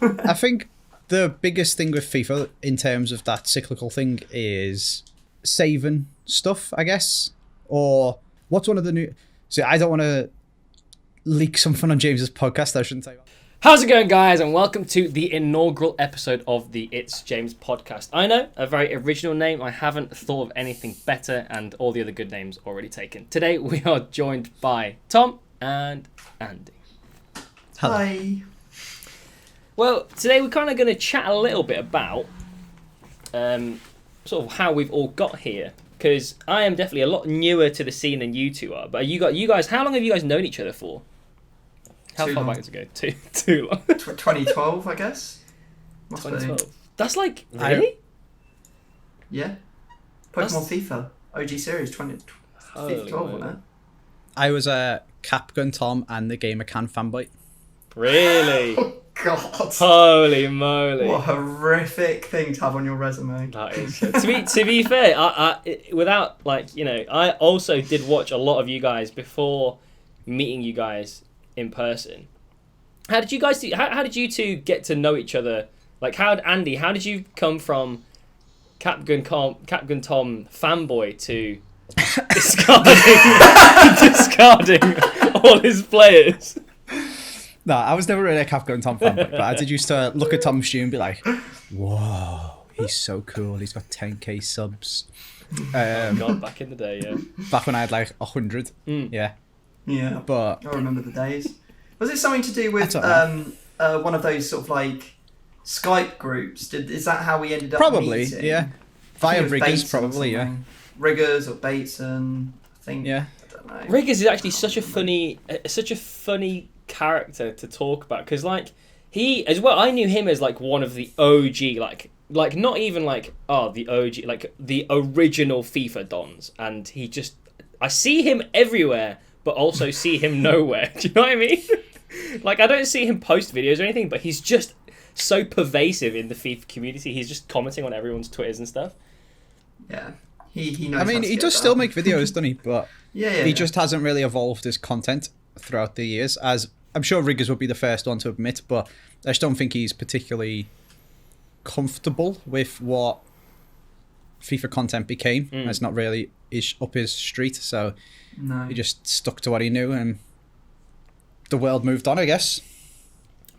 I think the biggest thing with FIFA in terms of that cyclical thing is saving stuff, I guess. Or what's one of the new... See, I don't want to leak something on James's podcast. I shouldn't say that. How's it going, guys? And welcome to the inaugural episode of the It's James podcast. I know, a very original name. I haven't thought of anything better, and all the other good names already taken. Today, we are joined by Tom and Andy. Hello. Hi. Well, today we're kind of going to chat a little bit about sort of how we've all got here. Because I am definitely a lot newer to the scene than you two are. But you guys, how long have you guys known each other for? How far back does it go? Too long. 2012, I guess. 2012. That's like, really? Yeah. Pokemon FIFA. OG series 2012, wasn't it? I was a CapgunTom and the Gamer Can fanboy. Really? Oh, God. Holy moly. What a horrific thing to have on your resume. That is. To be fair, I without, like, you know, I also did watch a lot of you guys before meeting you guys in person. How did you guys how did you two get to know each other? Like, Andy, how did you come from CapgunTom fanboy to discarding all his players? No, I was never really a CapgunTom fanboy, but I did used to look at Tom Stew and be like, whoa, he's so cool. He's got 10k subs. God, back in the day, yeah. Back when I had like 100. Yeah. Yeah. But I remember the days. Was it something to do with one of those sort of like Skype groups? Is that how we ended up probably, meeting? Yeah. Via Riggers, probably, yeah. Riggers or Bateson, I think. Yeah. I don't know. Riggers is actually such a funny character to talk about, because like he as well, I knew him as like one of the OG, like not even like the OG, like the original FIFA dons, and I see him everywhere but also see him nowhere. Do you know what I mean? Like, I don't see him post videos or anything, but he's just so pervasive in the FIFA community. He's just commenting on everyone's Twitters and stuff. Yeah. He knows. I mean, he does still make videos, doesn't he? But he just hasn't really evolved his content throughout the years, as I'm sure Riggers would be the first one to admit, but I just don't think he's particularly comfortable with what FIFA content became. It's not really up his street, so he just stuck to what he knew, and the world moved on, I guess.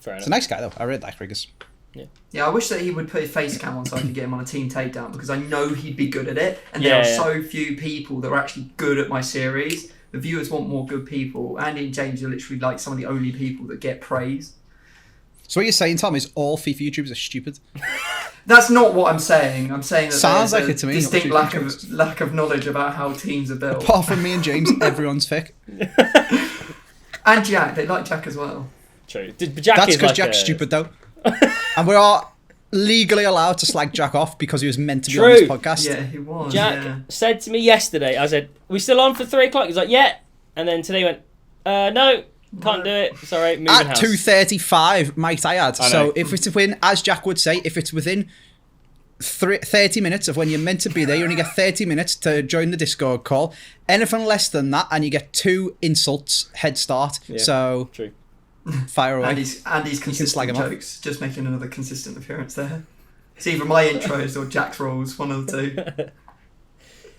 Fair enough. He's a nice guy, though. I really like Riggers. Yeah, I wish that he would put his face cam on so I could get him on a team takedown, because I know he'd be good at it, and there are so few people that are actually good at my series. The viewers want more good people. Andy and James are literally like some of the only people that get praise. So what you're saying, Tom, is all FIFA YouTubers are stupid? That's not what I'm saying. I'm saying that sounds there's like a it to me. distinct lack of knowledge about how teams are built. Apart from me and James, everyone's thick. And Jack, they like Jack as well. True. That's because Jack's stupid, though. And we are legally allowed to slag Jack off because he was meant to be on this podcast. Yeah, he was. Jack said to me yesterday, I said, "We still on for 3 o'clock?" He's like, "Yeah." And then today he went, "No, can't do it. Sorry, moving At house." 2:35, might I add. I know. So if it's within, as Jack would say, if it's within 30 minutes of when you're meant to be there, you only get 30 minutes to join the Discord call. Anything less than that, and you get 2 insults head start. Yeah, so true. Fire away. Andy's consistent jokes, just making another consistent appearance there. It's either my intros or Jack's rolls, one of the two.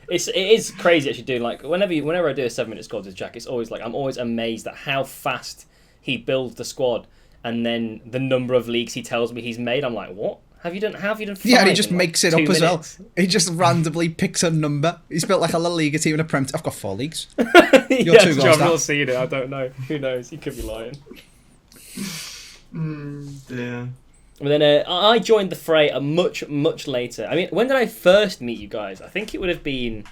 It is crazy actually doing, like, whenever I do a 7-minute squad with Jack, it's always like I'm always amazed at how fast he builds the squad, and then the number of leagues he tells me he's made. I'm like, what? How have you done 5 Yeah, and he just makes it up 2 as well. minutes? He just randomly picks a number. He's built like a La Liga team and a Prem. I've got 4 leagues. Yeah, 2 goals I've down. not seen it. I don't know. Who knows? He could be lying. Yeah. But then I joined the fray much later. I mean, when did I first meet you guys? I think it would have been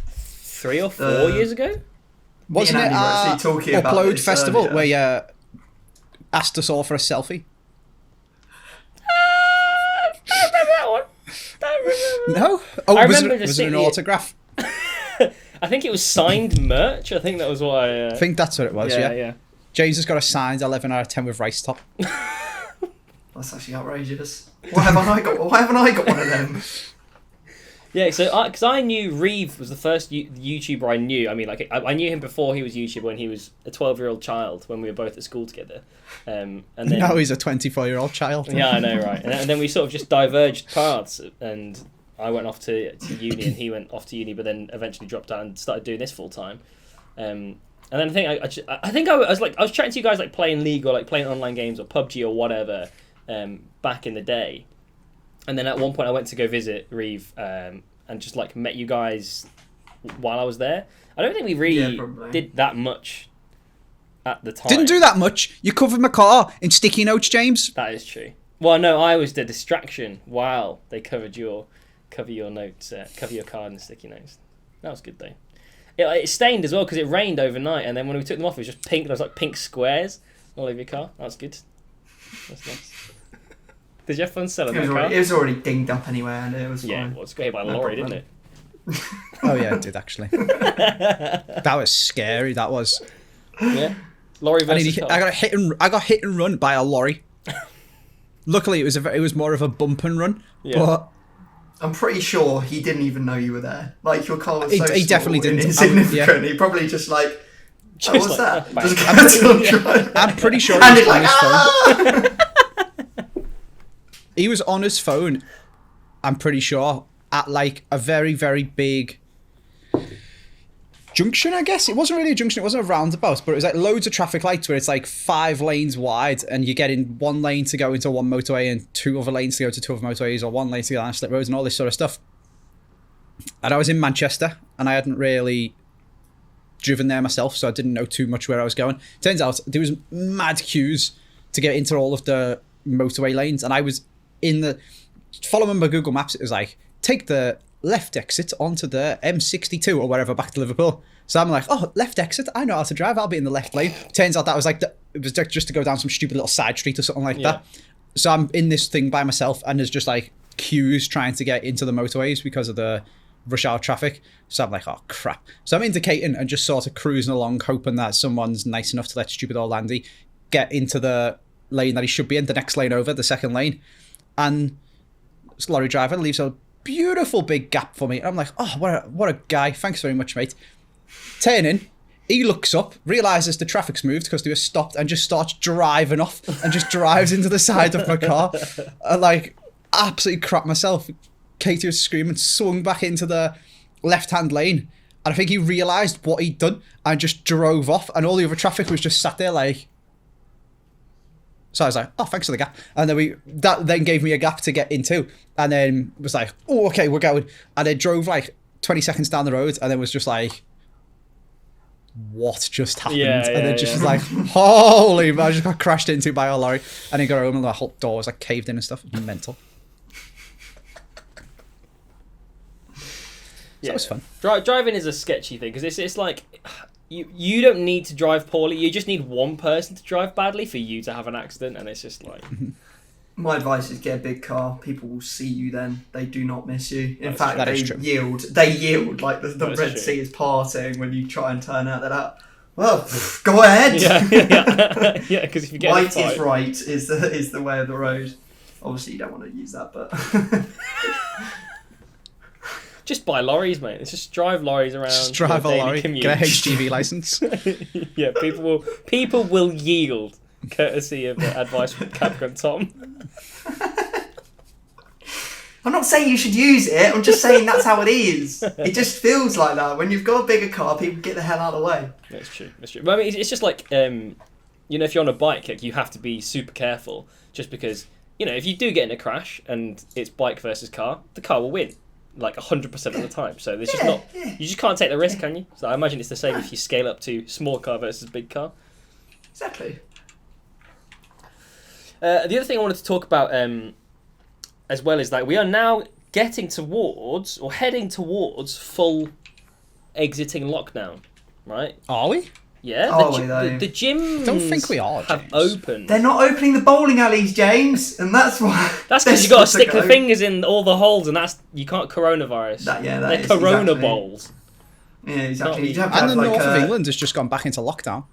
3 or 4 years ago. Wasn't it talking about Upload this Festival earlier. where you asked us all for a selfie? Don't remember that one. Don't remember. No? Oh, I was remember it just an seeing autograph? I think it was signed merch. I think that was what I think that's what it was, yeah. Yeah. James has got a signed 11 out of 10 with rice top. That's actually outrageous. Why haven't I got one of them? Yeah, so because I knew Reeve was the first YouTuber I knew. I mean, like I knew him before he was YouTuber when he was a 12-year-old child when we were both at school together. And then now he's a 24-year-old child. Yeah, I know, right? And then we sort of just diverged paths, and I went off to uni, and he went off to uni, but then eventually dropped out and started doing this full time. And then I think I was chatting to you guys like playing League or like playing online games or PUBG or whatever back in the day. And then at one point I went to go visit Reeve and just like met you guys while I was there. I don't think we really did that much at the time. Didn't do that much. You covered my car in sticky notes, James. That is true. Well, no, I was the distraction while they cover your notes, cover your card in sticky notes. That was good though. It stained as well because it rained overnight, and then when we took them off, it was just pink. There was like pink squares all over your car. That was good. That's nice. Did you have fun selling that car? It was already dinged up anyway, and it was fine. Yeah, well, it was great by a lorry, didn't it? Oh yeah, it did actually. That was scary. That was. Yeah, lorry versus car. I got hit and run by a lorry. Luckily, it was more of a bump and run. Yeah. But I'm pretty sure he didn't even know you were there. Like your car was so he definitely small and didn't. insignificant. He probably just like. Just what's like, that? Just I'm pretty sure and he was it's on like, his phone. He was on his phone, I'm pretty sure, at like a very, very big junction, I guess. It wasn't really a junction, it wasn't a roundabout, but it was like loads of traffic lights where it's like 5 lanes wide and you get in one lane to go into one motorway and 2 other lanes to go to 2 other motorways, or 1 lane to go down slip roads and all this sort of stuff. And I was in Manchester and I hadn't really driven there myself, so I didn't know too much where I was going. Turns out there was mad queues to get into all of the motorway lanes, and I was in the following my Google Maps. It was like, take the left exit onto the M62 or wherever back to Liverpool. So I'm like, oh, left exit, I know how to drive, I'll be in the left lane. Turns out that was like it was just to go down some stupid little side street or something like that. So I'm in this thing by myself, and there's just like queues trying to get into the motorways because of the rush hour traffic. So I'm like, oh crap. So I'm indicating and just sort of cruising along, hoping that someone's nice enough to let stupid old Andy get into the lane that he should be in, the next lane over, the second lane. And this lorry driver leaves a beautiful big gap for me. And I'm like, oh, what a guy. Thanks very much, mate. Turning, he looks up, realises the traffic's moved because they were stopped, and just starts driving off and just drives into the side of my car. I like absolutely crap myself. Katie was screaming, swung back into the left-hand lane. And I think he realised what he'd done and just drove off. And all the other traffic was just sat there like... So I was like, oh, thanks for the gap. And then that then gave me a gap to get into. And then was like, oh, okay, we're going. And then drove like 20 seconds down the road, and then was just like, what just happened? And then just was like, holy, I just got crashed into by a lorry. And then got home and the whole door was like caved in and stuff. It was mental. So that was fun. Driving is a sketchy thing because it's like you don't need to drive poorly. You just need one person to drive badly for you to have an accident, and it's just like. My advice is get a big car. People will see you then. They do not miss you. In fact, that they is true. yield. They yield like the Red true. Sea is parting when you try and turn out. They're like, well, go ahead. Yeah. Because if you get right is right is the way of the road. Obviously, you don't want to use that, but. Just buy lorries, mate. Let's just drive lorries around. Just drive a lorry, commute. get a HGV license. Yeah, people will yield, courtesy of the advice from CapgunTom. I'm not saying you should use it. I'm just saying that's how it is. It just feels like that. When you've got a bigger car, people get the hell out of the way. That's true. But I mean, it's just like, if you're on a bike, like, you have to be super careful. Just because, if you do get in a crash and it's bike versus car, the car will win. Like 100% of the time, so there's just you just can't take the risk, can you? So I imagine it's the same if you scale up to small car versus big car. Exactly. The other thing I wanted to talk about as well is that we are now heading towards full exiting lockdown, right? Are we? Yeah, the gyms I don't think we are, have James. opened. They're not opening the bowling alleys, James, and that's why. That's because you got to stick the fingers in all the holes, and you can't coronavirus. They're corona exactly. bowls. Yeah, exactly. You have to and have the north of England has just gone back into lockdown.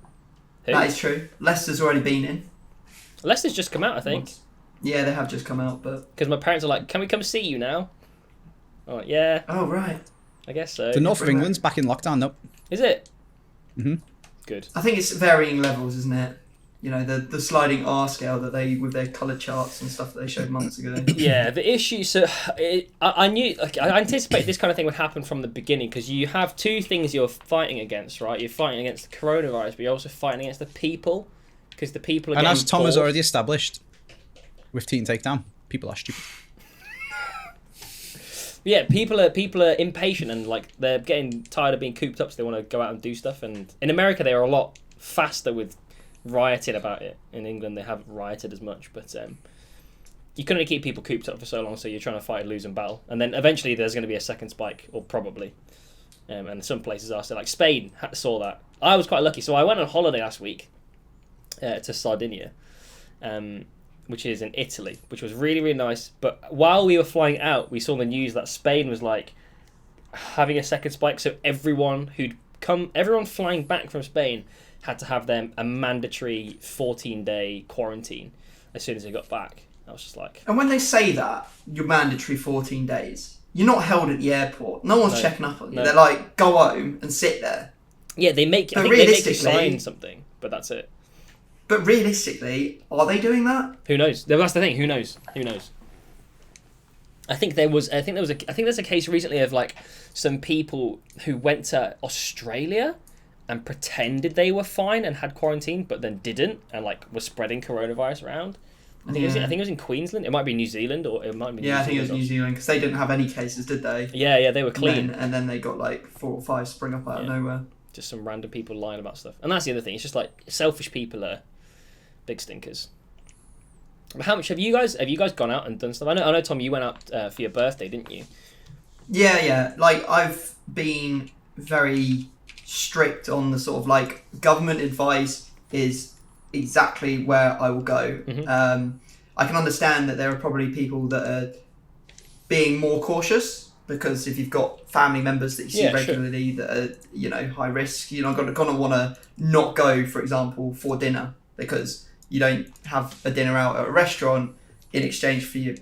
Who? That is true. Leicester's already been in. Leicester's just come out, I think. Yeah, they have just come out, but because my parents are like, "Can we come see you now?" Oh, yeah, Oh right. I guess so. The north of England's back in lockdown, though. Is it? Mm-hmm. Good. I think it's varying levels, isn't it? You know, the sliding R scale that they with their coloured charts and stuff that they showed months ago. Yeah, the issue. So I knew, like, I anticipated this kind of thing would happen from the beginning because you have two things you're fighting against, right? You're fighting against the coronavirus, but you're also fighting against the people because the people are. And getting as Tom has bored. already established with Teen Takedown, people are stupid. Yeah, people are impatient and like they're getting tired of being cooped up, so they want to go out and do stuff. And in America, they are a lot faster with rioting about it. In England, they haven't rioted as much, but you can only keep people cooped up for so long, so you're trying to fight a losing battle. And then eventually, there's going to be a second spike, or probably. And some places are still like Spain saw that. I was quite lucky, so I went on holiday last week to Sardinia. Which is in Italy, which was really, really nice. But while we were flying out, we saw the news that Spain was like having a second spike. So everyone flying back from Spain had to have a mandatory 14-day quarantine as soon as they got back. I was just like... And when they say that, you're mandatory 14 days, you're not held at the airport. No one's checking up on you. No. They're like, go home and sit there. Yeah, I think they make you sign something, but that's it. But realistically, are they doing that? Who knows? That's the thing. Who knows? I think there's a case recently of like some people who went to Australia and pretended they were fine and had quarantine, but then didn't, and like were spreading coronavirus around. I think it was in Queensland. It might be New Zealand, or it might be. Yeah, I think it was New Zealand because they didn't have any cases, did they? Yeah, they were clean. And then they got like 4 or 5 spring up out of nowhere. Just some random people lying about stuff, and that's the other thing. It's just like selfish people are big stinkers. But how much have you guys gone out and done stuff? I know, Tom, you went out for your birthday, didn't you? Yeah. Like I've been very strict on the sort of like government advice is exactly where I will go. Mm-hmm. I can understand that there are probably people that are being more cautious because if you've got family members that you see regularly that are high risk, you're not going to want to not go, for example, for dinner because you don't have a dinner out at a restaurant in exchange for your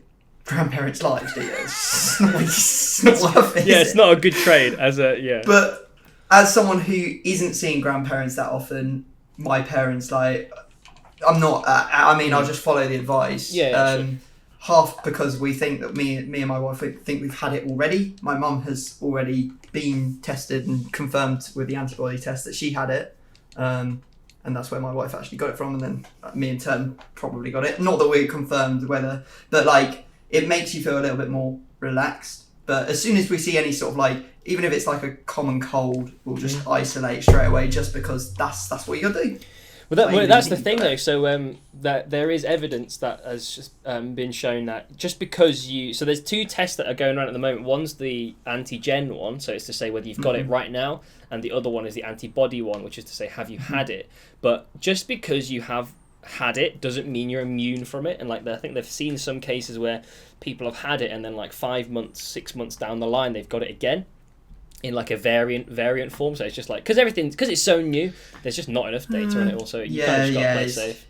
grandparents' lives, do you? It's not worth it. Yeah, it's not a good trade But as someone who isn't seeing grandparents that often, my parents, like, I'm not. I'll just follow the advice. Half because we think that me and my wife think we've had it already. My mum has already been tested and confirmed with the antibody test that she had it. And that's where my wife actually got it from, and then me in turn probably got it. Not that we're confirmed whether, but like it makes you feel a little bit more relaxed. But as soon as we see any sort of like, even if it's like a common cold, we'll just isolate straight away, just because that's what you gotta do. Well, that's the thing though. So that there is evidence that has just been shown that just because so there's 2 tests that are going around at the moment. One's the antigen one, so it's to say whether you've got it right now, and the other one is the antibody one, which is to say have you had it. But just because you have had it doesn't mean you're immune from it. And like I think they've seen some cases where people have had it and then like 5 months, 6 months down the line they've got it again in like a variant form. So it's just like because it's so new, there's just not enough data on it. Also, you kind of just gotta play safe.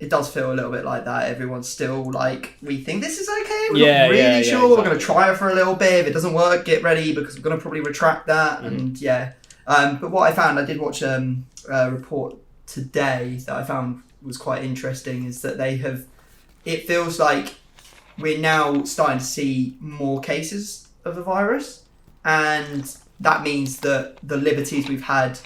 It does feel a little bit like that. Everyone's still like, we think this is okay. We're not really sure. Exactly. We're going to try it for a little bit. If it doesn't work, get ready because we're going to probably retract that. Mm-hmm. And but what I found, I did watch a report today that I found was quite interesting, is that it feels like we're now starting to see more cases of the virus. And that means that the liberties we've had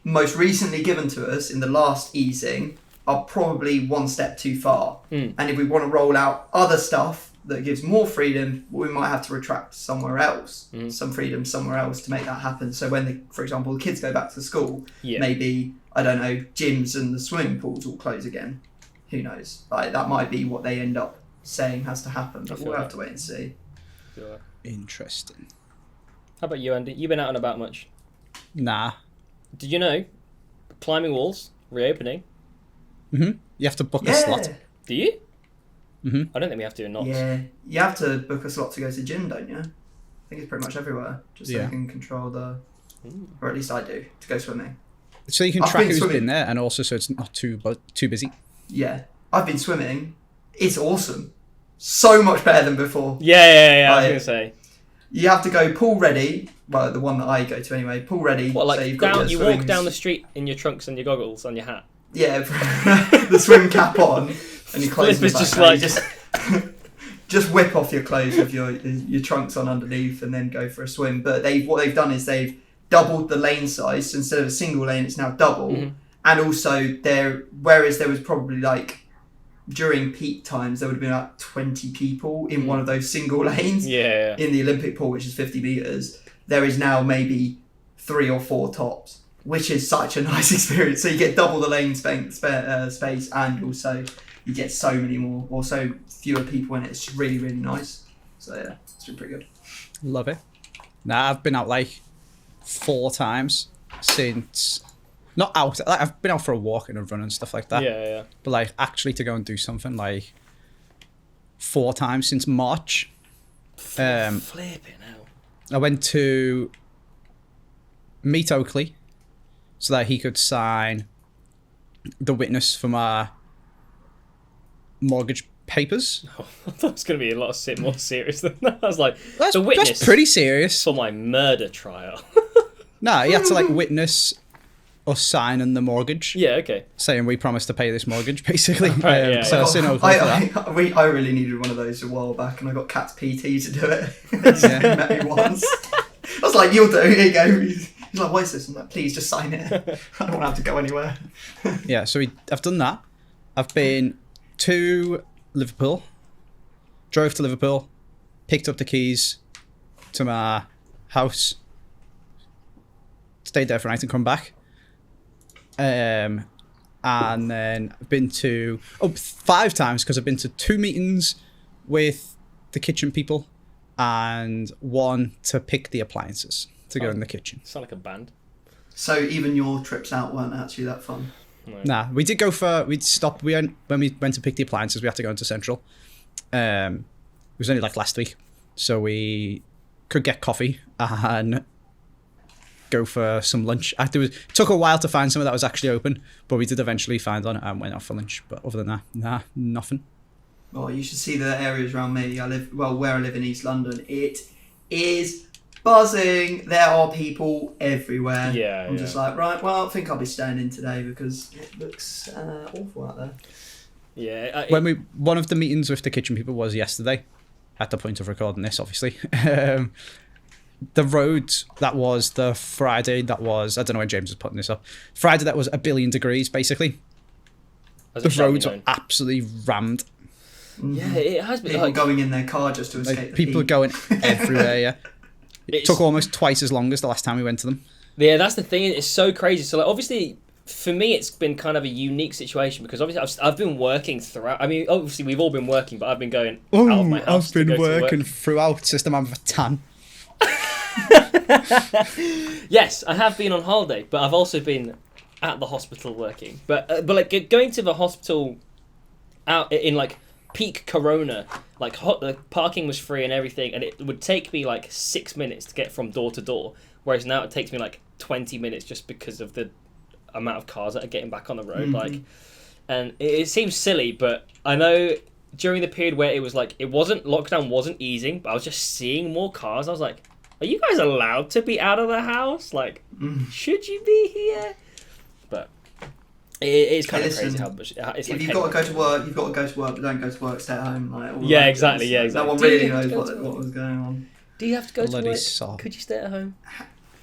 most recently given to us in the last easing are probably one step too far. And if we want to roll out other stuff that gives more freedom, we might have to retract somewhere else, some freedom somewhere else to make that happen. So when, for example, the kids go back to school, maybe, I don't know, gyms and the swimming pools will close again. Who knows? Like that might be what they end up saying has to happen, but we'll have to wait and see. Interesting. How about you, Andy? You been out and about much? Nah. Did you know climbing walls reopening? You have to book a slot. Do you? I don't think we have to in Knox. Yeah, you have to book a slot to go to the gym, don't you? I think it's pretty much everywhere, just so you can control or at least I do, to go swimming. So you can track who's been there, and also so it's not too busy. Yeah, I've been swimming. It's awesome. So much better than before. Yeah, I was going to say. You have to go pool ready. Well, the one that I go to anyway. Pool ready. What, like so you've got down? your You swimming walk down the street in your trunks and your goggles and your hat. Yeah, the swim cap on and your clothes. Flip is just like like just whip off your clothes with your trunks on underneath and then go for a swim. But what they've done is they've doubled the lane size. So instead of a single lane, it's now double. Mm-hmm. And also whereas there was probably like during peak times there would have been about 20 people in one of those single lanes. Yeah. In the Olympic pool, which is 50 meters, there is now maybe 3 or 4 tops, which is such a nice experience. So you get double the lane space, and also you get so many more, or so fewer people in it. It's just really, really nice. So yeah, it's been pretty good. Love it. Nah, I've been out like 4 times since. Not out. Like, I've been out for a walk and a run and stuff like that. Yeah. But like actually to go and do something like 4 times since March. Flipping hell. I went to meet Oakley so that he could sign the witness for my mortgage papers. Oh, I thought it was going to be a lot more serious than that. I was like, That's, the witness that's pretty serious. for my murder trial. Nah, he had to like witness us signing the mortgage. Yeah, okay. Saying we promised to pay this mortgage, basically. Right, yeah. So I've seen Oakley for that. I really needed one of those a while back, and I got Cat's PT to do it. He's met me once. I was like, "You'll do. Here you go." He's like, "What is this?" I'm like, "Please, just sign it. I don't want to have to go anywhere." Yeah, so I've done that. I've been to Liverpool, drove to Liverpool, picked up the keys to my house, stayed there for a night and come back. And then I've been to 5 times because I've been to 2 meetings with the kitchen people and 1 to pick the appliances to go in the kitchen. Sound like a band. So even your trips out weren't actually that fun. No. Nah, we did go when we went to pick the appliances. We had to go into Central. It was only like last week, so we could get coffee and go for some lunch. It took a while to find somewhere that was actually open, but we did eventually find one and went out for lunch. But other than that, nah, nothing. Well, you should see the areas around me. Where I live in East London. It is buzzing. There are people everywhere. Yeah, I'm just like, right, well, I think I'll be staying in today because it looks awful out there. Yeah. One of the meetings with the kitchen people was yesterday, at the point of recording this, obviously. The road that was the Friday that was, I don't know when James was putting this up, Friday that was 1 billion degrees, basically. The roads are absolutely rammed. Yeah, it has been. People going in their car just to escape the people heat. going everywhere, yeah. It took almost twice as long as the last time we went to them. Yeah, that's the thing. It's so crazy. So, like, obviously, for me, it's been kind of a unique situation because obviously I've been working throughout. I mean, obviously, we've all been working, but I've been going out of my house. I've been working throughout. System, I'm a tan. Yes, I have been on holiday, but I've also been at the hospital working. But like going to the hospital out in like peak Corona, like the parking was free and everything, and it would take me like 6 minutes to get from door to door, whereas now it takes me like 20 minutes just because of the amount of cars that are getting back on the road. Like, and it seems silly, but I know during the period where it was like lockdown wasn't easing, but I was just seeing more cars. I was like, are you guys allowed to be out of the house? Like, should you be here? But it's kind of crazy how much. It's if like you've got to go to work, you've got to go to work, but don't go to work, stay at home. Like, yeah, exactly. Yeah, exactly. No one really knows what was going on. Do you have to go to work? Sob. Could you stay at home?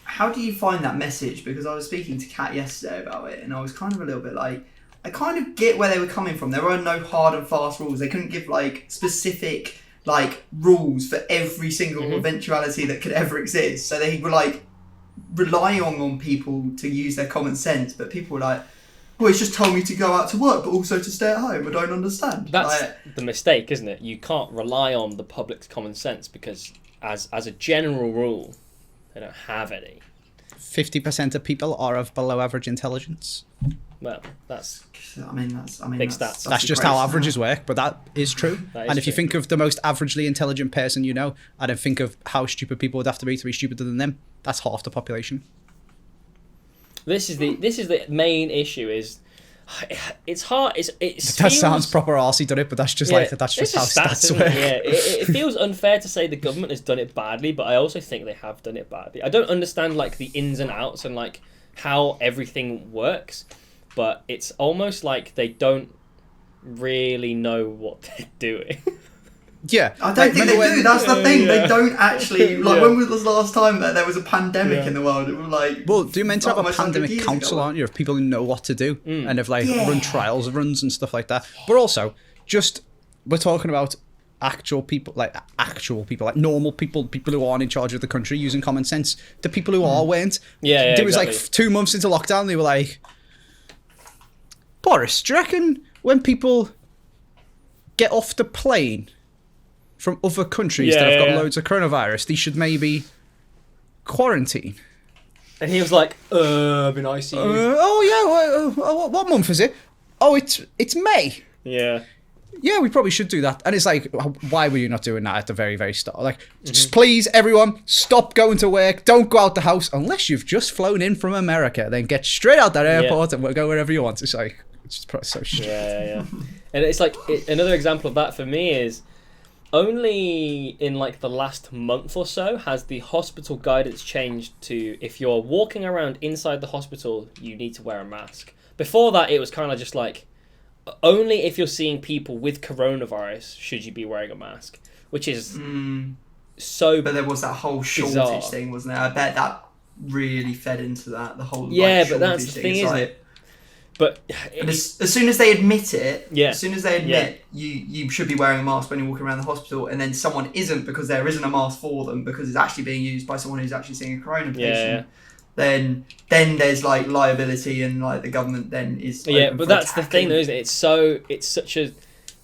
How do you find that message? Because I was speaking to Kat yesterday about it, and I was kind of a little bit like, I kind of get where they were coming from. There were no hard and fast rules. They couldn't give like specific like rules for every single eventuality that could ever exist. So they were like relying on people to use their common sense, but people were like, well, it's just told me to go out to work, but also to stay at home. I don't understand. That's like, the mistake, isn't it? You can't rely on the public's common sense because, as a general rule, they don't have any. 50% of people are of below average intelligence. Well, that's big stats. That's just how averages work, but that is true. And if you think of the most averagely intelligent person you know, and then think of how stupid people would have to be stupider than them, that's half the population. This is the main issue is It's hard. It That sounds proper arsey done it, but that's just that's just how stats isn't work. it? Yeah, it feels unfair to say the government has done it badly, but I also think they have done it badly. I don't understand like the ins and outs and like how everything works, but it's almost like they don't really know what they're doing. Yeah, I don't think they do. That's the thing. Yeah. They don't actually. Like, when was the last time that there was a pandemic Yeah. in the world? It was like. well, do you meant to have a almost 100 pandemic years council, ago. aren't you, of people who know what to do and have like Yeah. run trials runs and stuff like that? But also, just we're talking about actual people, like normal people who aren't in charge of the country using common sense. The people who are weren't. Yeah, There was like exactly. 2 months into lockdown, they were like, Boris, do you reckon when people get off the plane from other countries that have got loads of coronavirus, they should maybe quarantine? And he was like, "I've been ICU." What month is it? Oh, it's May. Yeah. Yeah, we probably should do that. And it's like, why were you not doing that at the very, very start? Like, just please, everyone, stop going to work. Don't go out the house unless you've just flown in from America. Then get straight out that airport and go wherever you want. It's like, it's just so stupid. Yeah. And it's like another example of that for me is only in like the last month or so has the hospital guidance changed to if you're walking around inside the hospital, you need to wear a mask. Before that, it was kind of just like only if you're seeing people with coronavirus should you be wearing a mask, which is so. But there was that whole shortage bizarre. thing, wasn't there? I bet that really fed into that. The whole But that's the thing. thing, It's isn't like- it? But And as soon as they admit it, Yeah. as soon as they admit you should be wearing a mask when you're walking around the hospital, and then someone isn't because there isn't a mask for them because it's actually being used by someone who's actually seeing a corona patient, then there's like liability and like the government then is open but for that's the thing attacking. though, isn't it? It's such a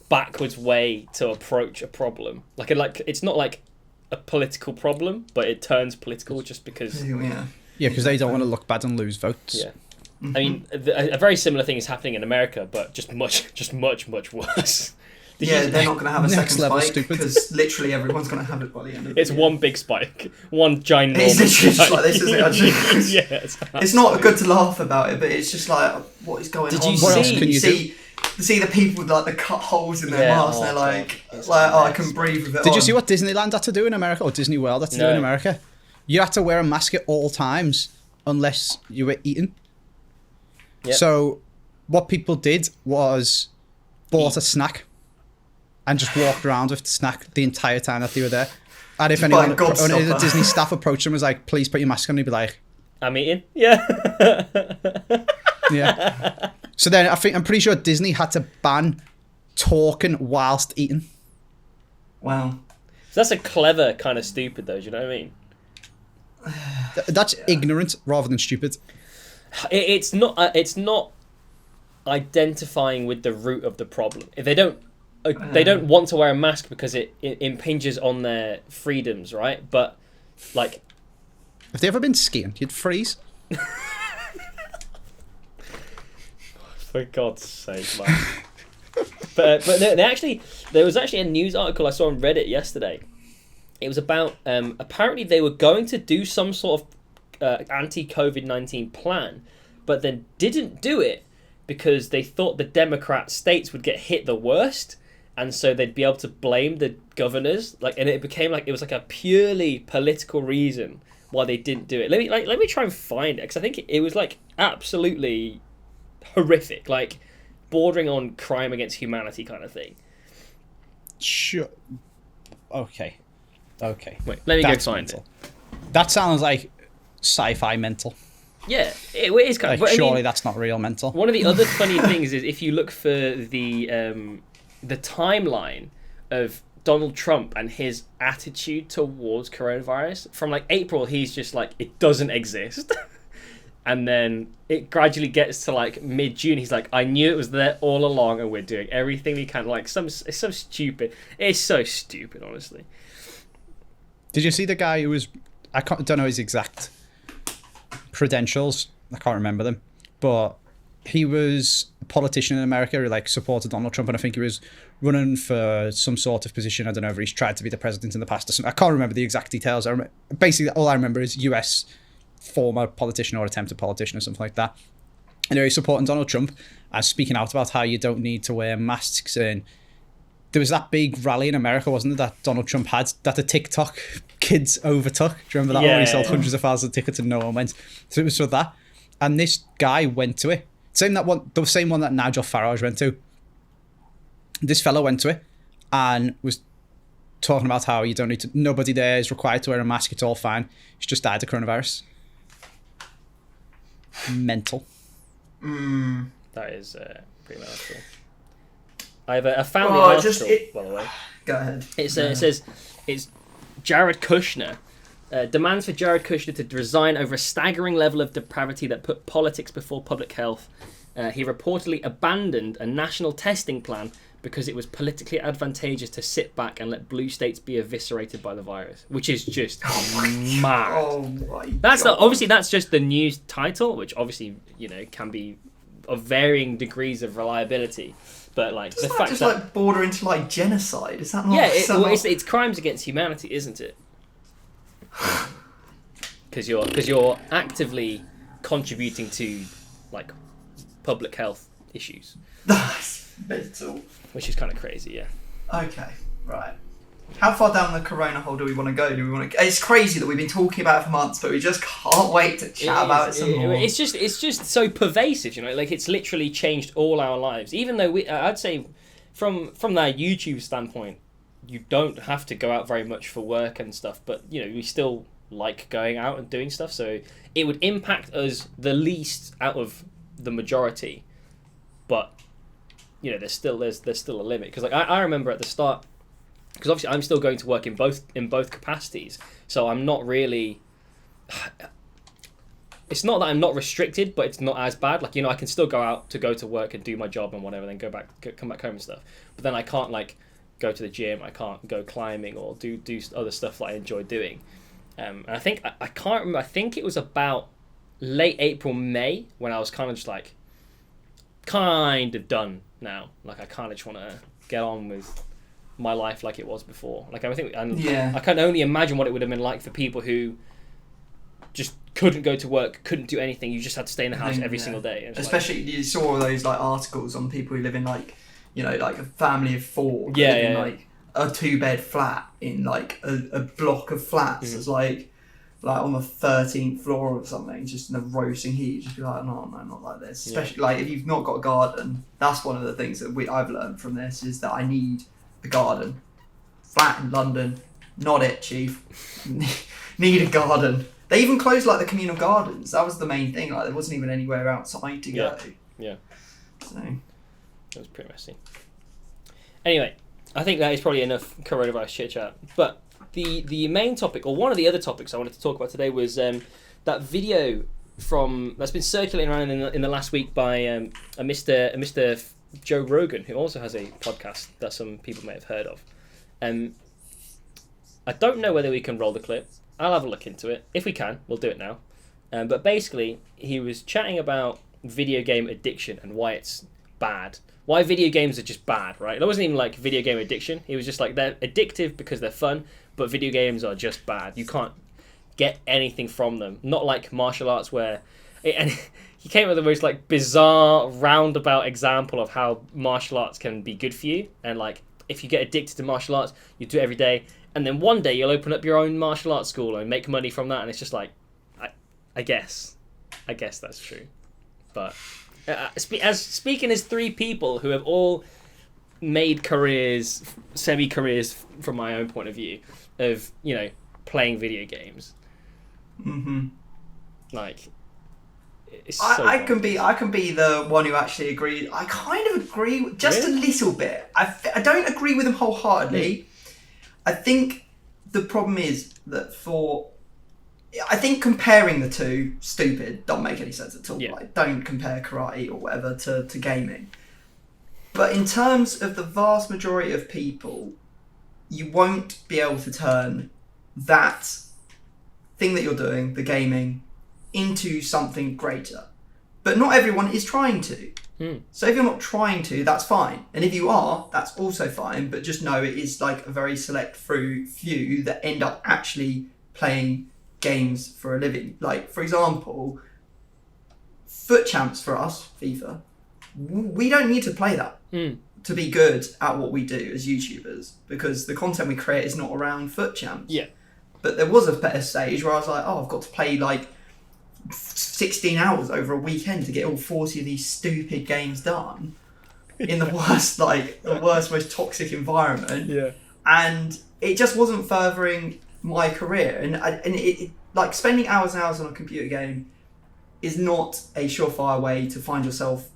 backwards way to approach a problem. Like it's not like a political problem, but it turns political just because. Yeah. Yeah, because they don't want to look bad and lose votes. Yeah. I mean, a very similar thing is happening in America, but just much worse. They're not going to have a Next second level spike stupid. because literally everyone's going to have it by the end of It's the year. one big spike, one ginormous It's literally just spike. like this, isn't it? Actually? Yeah, It's not good to laugh about it, but it's just like, what is going Did on? you What else see- can you do? see the people with like the cut holes in their Yeah, masks, oh and they're God, like, it's oh, a I mess, can breathe with it Did you on. see what Disneyland had to do in America, or Disney World had to do in No. America? You had to wear a mask at all times unless you were eating. Yep. So what people did was bought a snack and just walked around with the snack the entire time that they were there. And if Just buy a anyone, any of the Gobstopper. Disney staff approached them and was like, please put your mask on, he'd be like, I'm eating. Yeah. yeah. So then I'm pretty sure Disney had to ban talking whilst eating. Wow. So that's a clever kind of stupid, though. Do you know what I mean? That's ignorant rather than stupid. It's not. It's not identifying with the root of the problem. If they don't want to wear a mask because it impinges on their freedoms, right? But like, Have they ever been skiing? You'd freeze. for God's sake, man. but there was actually a news article I saw on Reddit yesterday. It was about apparently they were going to do some sort of anti-COVID-19 plan, but then didn't do it because they thought the Democrat states would get hit the worst, and so they'd be able to blame the governors. And it became like it was like a purely political reason why they didn't do it. Let me try and find it because I think it was like absolutely horrific, like bordering on crime against humanity kind of thing. Sure. Okay. Wait, let me That's go find mental. it. That sounds like sci-fi mental. Yeah, it is kind Like, of. But, surely I mean, that's not real mental. one of the other funny things is if you look for the timeline of Donald Trump and his attitude towards coronavirus from like April, he's just like it doesn't exist, and then it gradually gets to like mid-June. He's like, I knew it was there all along, and we're doing everything we can. Like it's so stupid. It's so stupid, honestly. Did you see the guy who was... don't know his exact credentials. I can't remember them. But he was a politician in America who like supported Donald Trump, and I think he was running for some sort of position. I don't know if he's tried to be the president in the past or something. I can't remember the exact details. Basically, all I remember is US former politician or attempted politician or something like that. And he's supporting Donald Trump and speaking out about how you don't need to wear masks. And there was that big rally in America, wasn't there, that Donald Trump had, that the TikTok kids overtook. Do you remember that one? Where he sold hundreds of thousands of tickets and no one went. So it was for that. And this guy went to it. The same one that Nigel Farage went to. This fellow went to it and was talking about how you don't need to, nobody there is required to wear a mask, it's all fine. He's just died of coronavirus. Mental. That is pretty mental. I have a family article, by the way. Go ahead. It says it's Jared Kushner. Demands for Jared Kushner to resign over a staggering level of depravity that put politics before public health. He reportedly abandoned a national testing plan because it was politically advantageous to sit back and let blue states be eviscerated by the virus, which is just mad. Oh my that's God. Obviously that's just the news title, which obviously can be of varying degrees of reliability. But like Doesn't the that fact just that like border into like genocide? Is that not? yeah, it's crimes against humanity, isn't it? Because you're actively contributing to like public health issues. That's mental. Which is kind of crazy, yeah. Okay, right. How far down the corona hole do we want to go? It's crazy that we've been talking about it for months, but we just can't wait to chat about it some more. It's just so pervasive, like it's literally changed all our lives. Even though I'd say from that YouTube standpoint, you don't have to go out very much for work and stuff, but we still like going out and doing stuff, so it would impact us the least out of the majority. But there's still a limit, because like I remember at the start, because obviously I'm still going to work in both capacities, so I'm not really. It's not that I'm not restricted, but it's not as bad. Like I can still go to work and do my job and whatever, then come back home and stuff. But then I can't like go to the gym. I can't go climbing or do other stuff that I enjoy doing. And I think I can't remember. I think it was about late April, May when I was kind of just like kind of done now. Like I kind of just want to get on with my life like it was before. Like I think, and I can only imagine what it would have been like for people who just couldn't go to work, couldn't do anything. You just had to stay in the house every single day. Especially you saw all those like articles on people who live in like like a family of four. In like a 2-bed flat in like a block of flats. It's like on the 13th floor or something, just in the roasting heat. Just be like, no, not like this. Especially like if you've not got a garden. That's one of the things that I've learned from this, is that I need a garden. Flat in London, not it, chief. Need a garden. They even closed like the communal gardens. That was the main thing. Like there wasn't even anywhere outside to go. Yeah. So it was pretty messy. Anyway, I think that is probably enough coronavirus chit chat. But the main topic, or one of the other topics I wanted to talk about today, was that video that's been circulating around in the last week by a Mr. Joe Rogan, who also has a podcast that some people may have heard of. I don't know whether we can roll the clip. I'll have a look into it. If we can, we'll do it now. But basically, he was chatting about video game addiction and why it's bad. Why video games are just bad, right? It wasn't even like video game addiction. He was just like, they're addictive because they're fun, but video games are just bad. You can't get anything from them. Not like martial arts where... And he came up with the most like bizarre, roundabout example of how martial arts can be good for you. And like, if you get addicted to martial arts, you do it every day. And then one day you'll open up your own martial arts school and make money from that. And it's just like, I guess that's true. But speaking as three people who have all made careers, semi-careers from my own point of view, of, playing video games. Mm-hmm. Like, it's so I can be the one who actually agrees. I kind of agree just a little bit. I don't agree with him wholeheartedly. I think the problem is that I think comparing the two, stupid, don't make any sense at all. Yeah. Like, don't compare karate or whatever to gaming. But in terms of the vast majority of people, you won't be able to turn that thing that you're doing, the gaming, into something greater. But not everyone is trying to. So if you're not trying to, that's fine. And if you are, that's also fine. But just know it is like a very select few that end up actually playing games for a living. Like, for example, foot champs for us, FIFA, we don't need to play that to be good at what we do as YouTubers, because the content we create is not around foot champs. Yeah. But there was a better stage where I was like, oh, I've got to play like 16 hours over a weekend to get all 40 of these stupid games done in the worst, most toxic environment. Yeah. And it just wasn't furthering my career. And it like spending hours and hours on a computer game is not a surefire way to find yourself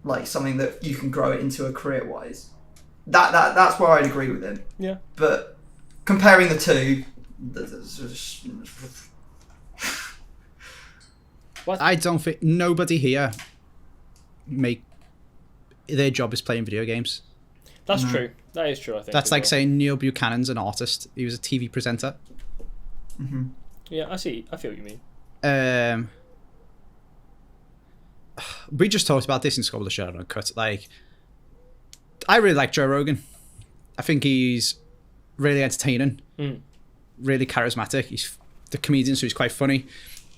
like something that you can grow it into a career wise. That's where I'd agree with him. Yeah. But comparing the two, I don't think nobody here their job is playing video games. That's true. That is true, I think. That's like saying Neil Buchanan's an artist. He was a TV presenter. Mm-hmm. Yeah, I feel what you mean. We just talked about this in Scholar Show Uncut. Like, I really like Joe Rogan. I think he's really entertaining, really charismatic. He's the comedian, so he's quite funny.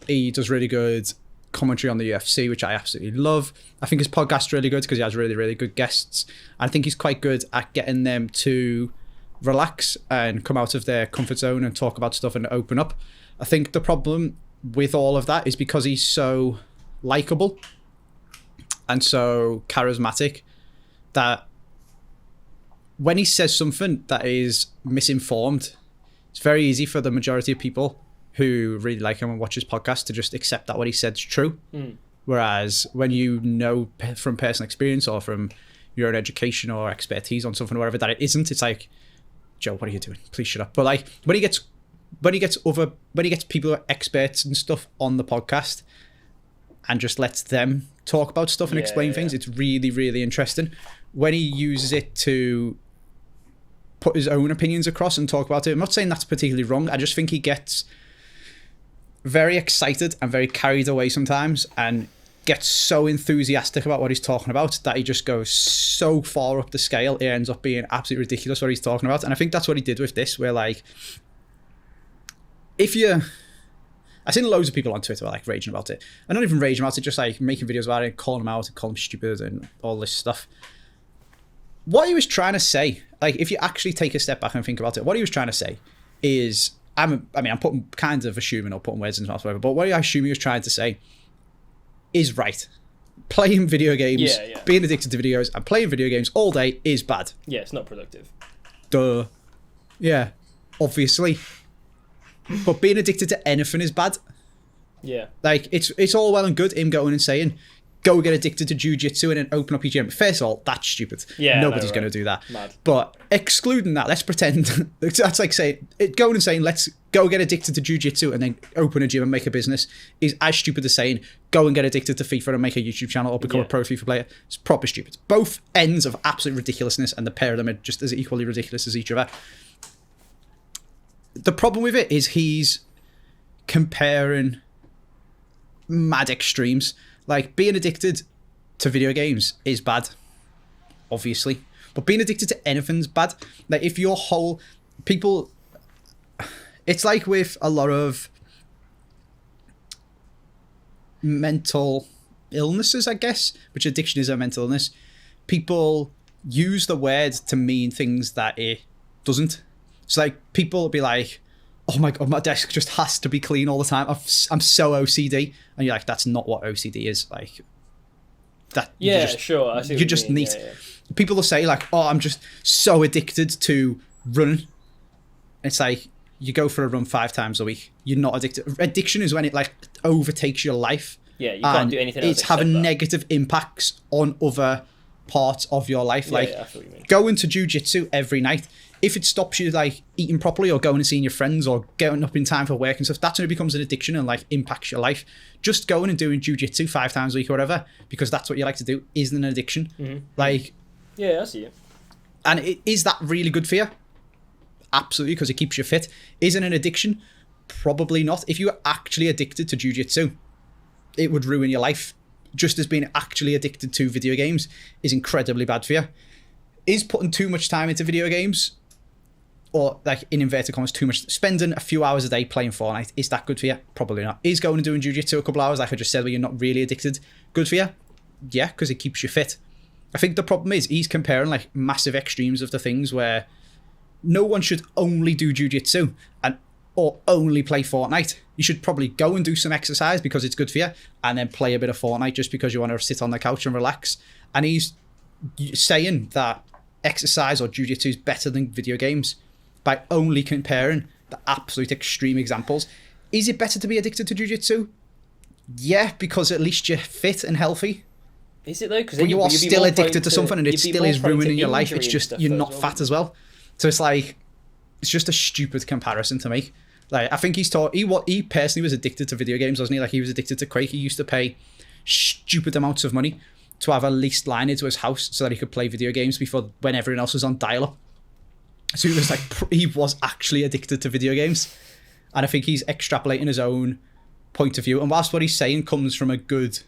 He does really good commentary on the UFC, which I absolutely love. I think his podcast's really good because he has really, really good guests. I think he's quite good at getting them to relax and come out of their comfort zone and talk about stuff and open up. I think the problem with all of that is because he's so likable and so charismatic that when he says something that is misinformed, it's very easy for the majority of people who really like him and watch his podcast to just accept that what he said is true. Whereas when you know from personal experience or from your own education or expertise on something or whatever that it isn't, it's like, Joe, what are you doing? Please shut up. But like when he gets people who are experts and stuff on the podcast and just lets them talk about stuff and explain things, it's really, really interesting. When he uses it to put his own opinions across and talk about it, I'm not saying that's particularly wrong. I just think he gets very excited and very carried away sometimes and gets so enthusiastic about what he's talking about that he just goes so far up the scale, it ends up being absolutely ridiculous what he's talking about. And I think that's what he did with this, where like, I've seen loads of people on Twitter like raging about it. And not even raging about it, just like making videos about it, calling him out and calling him stupid and all this stuff. What he was trying to say, like if you actually take a step back and think about it, what he was trying to say is, I'm putting kind of assuming or putting words in his mouth, whatever, but what I assume he was trying to say is right. Playing video games, being addicted to videos and playing video games all day is bad. Yeah, it's not productive. Duh. Yeah, obviously. But being addicted to anything is bad. Yeah. Like, it's all well and good him going and saying, go get addicted to jiu-jitsu and then open up your gym. First of all, that's stupid. Yeah, nobody's going to do that. Mad. But excluding that, let's pretend that's like saying, going and saying, let's go get addicted to jiu-jitsu and then open a gym and make a business is as stupid as saying, go and get addicted to FIFA and make a YouTube channel or become a pro FIFA player. It's proper stupid. Both ends of absolute ridiculousness, and the pair of them are just as equally ridiculous as each other. The problem with it is he's comparing mad extremes. Like, being addicted to video games is bad, obviously. But being addicted to anything's bad. Like, if your whole... People... It's like with a lot of mental illnesses, I guess, which addiction is a mental illness. People use the word to mean things that it doesn't. So, like, people will be like, oh my God, my desk just has to be clean all the time. I'm so OCD. And you're like, that's not what OCD is. Like, that. Yeah, sure. I see what you just mean. need. Yeah. People will say, like, oh, I'm just so addicted to running. It's like, you go for a run 5 times a week. You're not addicted. Addiction is when it, like, overtakes your life. Yeah, you can't do anything else. It's having negative impacts on other parts of your life. Like, I feel what you mean. Going to jiu-jitsu every night, if it stops you like eating properly or going and seeing your friends or getting up in time for work and stuff, that's when it becomes an addiction and like impacts your life. Just going and doing jiu-jitsu 5 times a week or whatever, because that's what you like to do, isn't an addiction. Mm-hmm. Like, yeah, I see it. And is that really good for you? Absolutely, because it keeps you fit. Is it an addiction? Probably not. If you were actually addicted to jiu-jitsu, it would ruin your life. Just as being actually addicted to video games is incredibly bad for you. Is putting too much time into video games or like in inverted commas, too much. Spending a few hours a day playing Fortnite, is that good for you? Probably not. Is going and doing jiu-jitsu a couple hours, like I just said, where you're not really addicted, good for you? Yeah, because it keeps you fit. I think the problem is he's comparing like massive extremes of the things where no one should only do jiu-jitsu or only play Fortnite. You should probably go and do some exercise because it's good for you, and then play a bit of Fortnite just because you want to sit on the couch and relax. And he's saying that exercise or jiu-jitsu is better than video games by only comparing the absolute extreme examples. Is it better to be addicted to jiu-jitsu? Yeah, because at least you're fit and healthy. Is it though? Because you are still addicted to something, and it still is ruining your life. It's just you're not fat as well. So it's like, it's just a stupid comparison to make. Like, I think he personally was addicted to video games, wasn't he? Like, he was addicted to Quake. He used to pay stupid amounts of money to have a leased line into his house so that he could play video games when everyone else was on dial-up. So he was actually addicted to video games. And I think he's extrapolating his own point of view. And whilst what he's saying comes from a good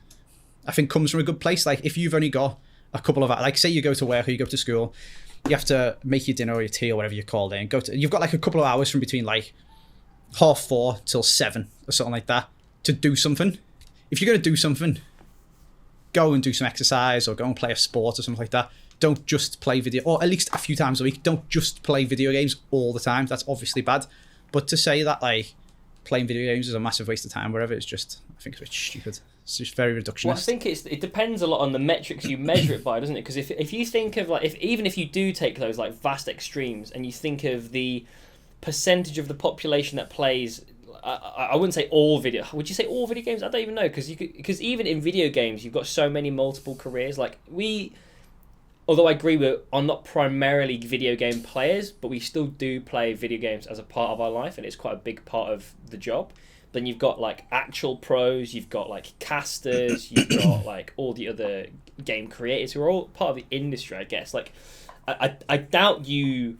place, like if you've only got a couple of, like say you go to work or you go to school, you have to make your dinner or your tea or whatever you call it, and you've got like a couple of hours from between like 4:30 till 7 or something like that to do something. If you're going to do something, go and do some exercise or go and play a sport or something like that. Don't just play video, or at least a few times a week. Don't just play video games all the time. That's obviously bad. But to say that like playing video games is a massive waste of time, whatever, it's just, I think it's a bit stupid. It's just very reductionist. Well, I think it depends a lot on the metrics you measure it by, doesn't it? Because if you think of like, even if you do take those like vast extremes and you think of the percentage of the population that plays, I wouldn't say all video. Would you say all video games? I don't even know, because even in video games you've got so many multiple careers. Like although I agree are not primarily video game players, but we still do play video games as a part of our life, and it's quite a big part of the job. Then you've got like actual pros, you've got like casters, you've got like all the other game creators who are all part of the industry, I guess. Like I doubt you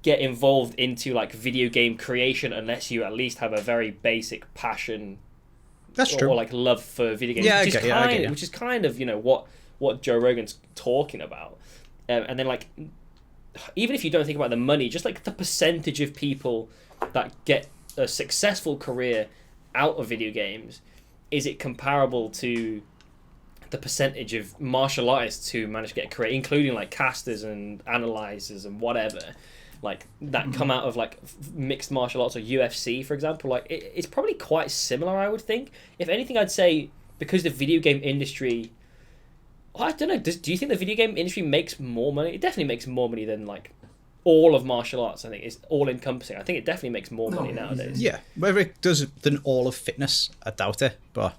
get involved into like video game creation unless you at least have a very basic passion. That's true. Or like love for video games. Yeah, which is kind of, you know, what Joe Rogan's talking about. And then like, even if you don't think about the money, just like the percentage of people that get a successful career out of video games, is it comparable to the percentage of martial artists who manage to get a career, including like casters and analyzers and whatever, like that come out of like mixed martial arts or UFC, for example? Like it's probably quite similar, I would think. If anything, I'd say because the video game industry, I don't know, do you think the video game industry makes more money? It definitely makes more money than like all of martial arts. I think it's all encompassing. I think it definitely makes more money nowadays. Yeah, whether it does than all of fitness, I doubt it, but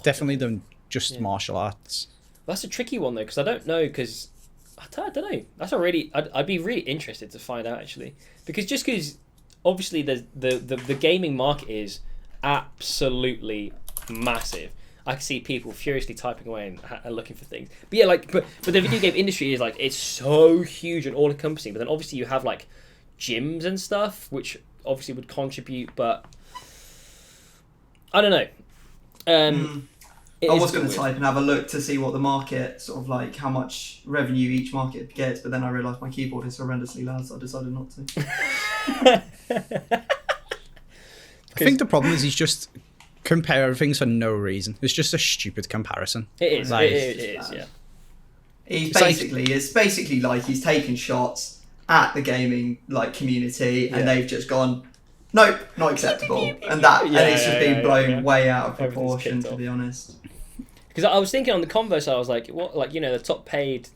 definitely than just martial arts. That's a tricky one though, because I don't know, because I don't know. That's I'd be really interested to find out, actually, because obviously the gaming market is absolutely massive. I can see people furiously typing away and looking for things. But yeah, like, but the video game industry is like, it's so huge and all encompassing. But then obviously you have like gyms and stuff, which obviously would contribute. But I don't know. I was going to type and have a look to see what the market, sort of like how much revenue each market gets, but then I realised my keyboard is horrendously loud, so I decided not to. I think the problem is he's just comparing things for no reason. It's just a stupid comparison. It is. Like, it is. Yeah. It's basically like he's taken shots at the gaming like community, and they've just gone, nope, not acceptable, and it's just been blown way out of proportion, to be honest. Because I was thinking on the converse, I was like, what, like, you know, the top paid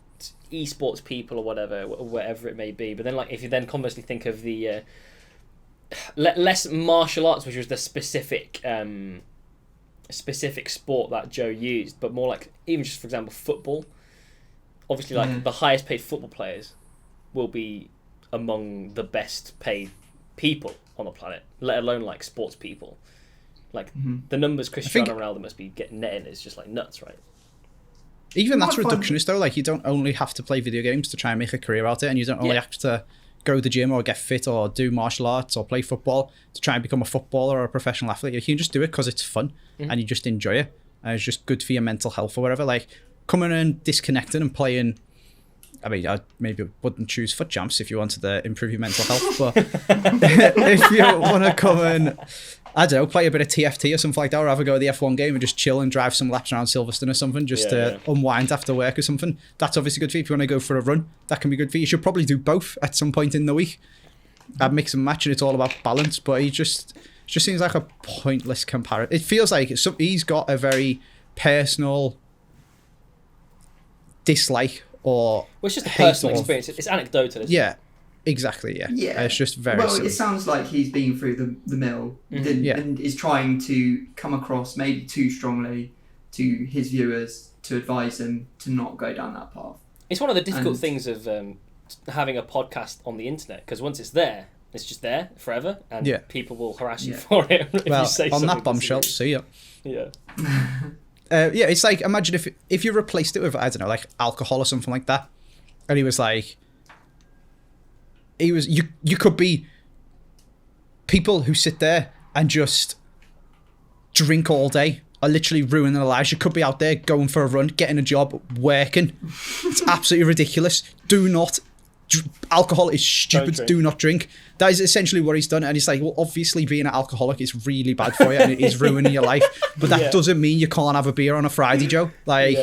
esports people or whatever it may be. But then, like, if you then conversely think of the less martial arts, which was the specific sport that Joe used, but more like even just, for example, football. Obviously, like the highest paid football players will be among the best paid people on the planet, let alone like sports people. Like the numbers Cristiano Ronaldo must be getting netting is just like nuts, right? Even that's reductionist though. Like, you don't only have to play video games to try and make a career out of it, and you don't only have to go to the gym or get fit or do martial arts or play football to try and become a footballer or a professional athlete. You can just do it because it's fun and you just enjoy it, and it's just good for your mental health or whatever. Like, coming and disconnecting and playing I mean, I maybe wouldn't choose foot jumps if you wanted to improve your mental health, but if you want to come and, I don't know, play a bit of TFT or something like that, or have a go at the F1 game and just chill and drive some laps around Silverstone or something, just to unwind after work or something, that's obviously good for you. If you want to go for a run, that can be good for you. You should probably do both at some point in the week. I'd mix and match, and it's all about balance, but he just seems like a pointless comparison. It feels like he's got a very personal dislike or it's just a personal experience. It's anecdotal, isn't it? Yeah, exactly, yeah. It's just very silly. It sounds like he's been through the mill and is trying to come across maybe too strongly to his viewers to advise them to not go down that path. It's one of the difficult things of having a podcast on the internet, because once it's there, it's just there forever, and people will harass you for it if you say on something. that bombshell, see ya. Yeah. It's like, imagine if you replaced it with, I don't know, like alcohol or something like that, and he was like, you could be people who sit there and just drink all day are literally ruining their lives. You could be out there going for a run, getting a job, working. It's absolutely ridiculous. Do not. Alcohol is stupid. Do not drink. That is essentially what he's done. And it's like, well, obviously being an alcoholic is really bad for you and it is ruining your life. But that doesn't mean you can't have a beer on a Friday, Joe. Like,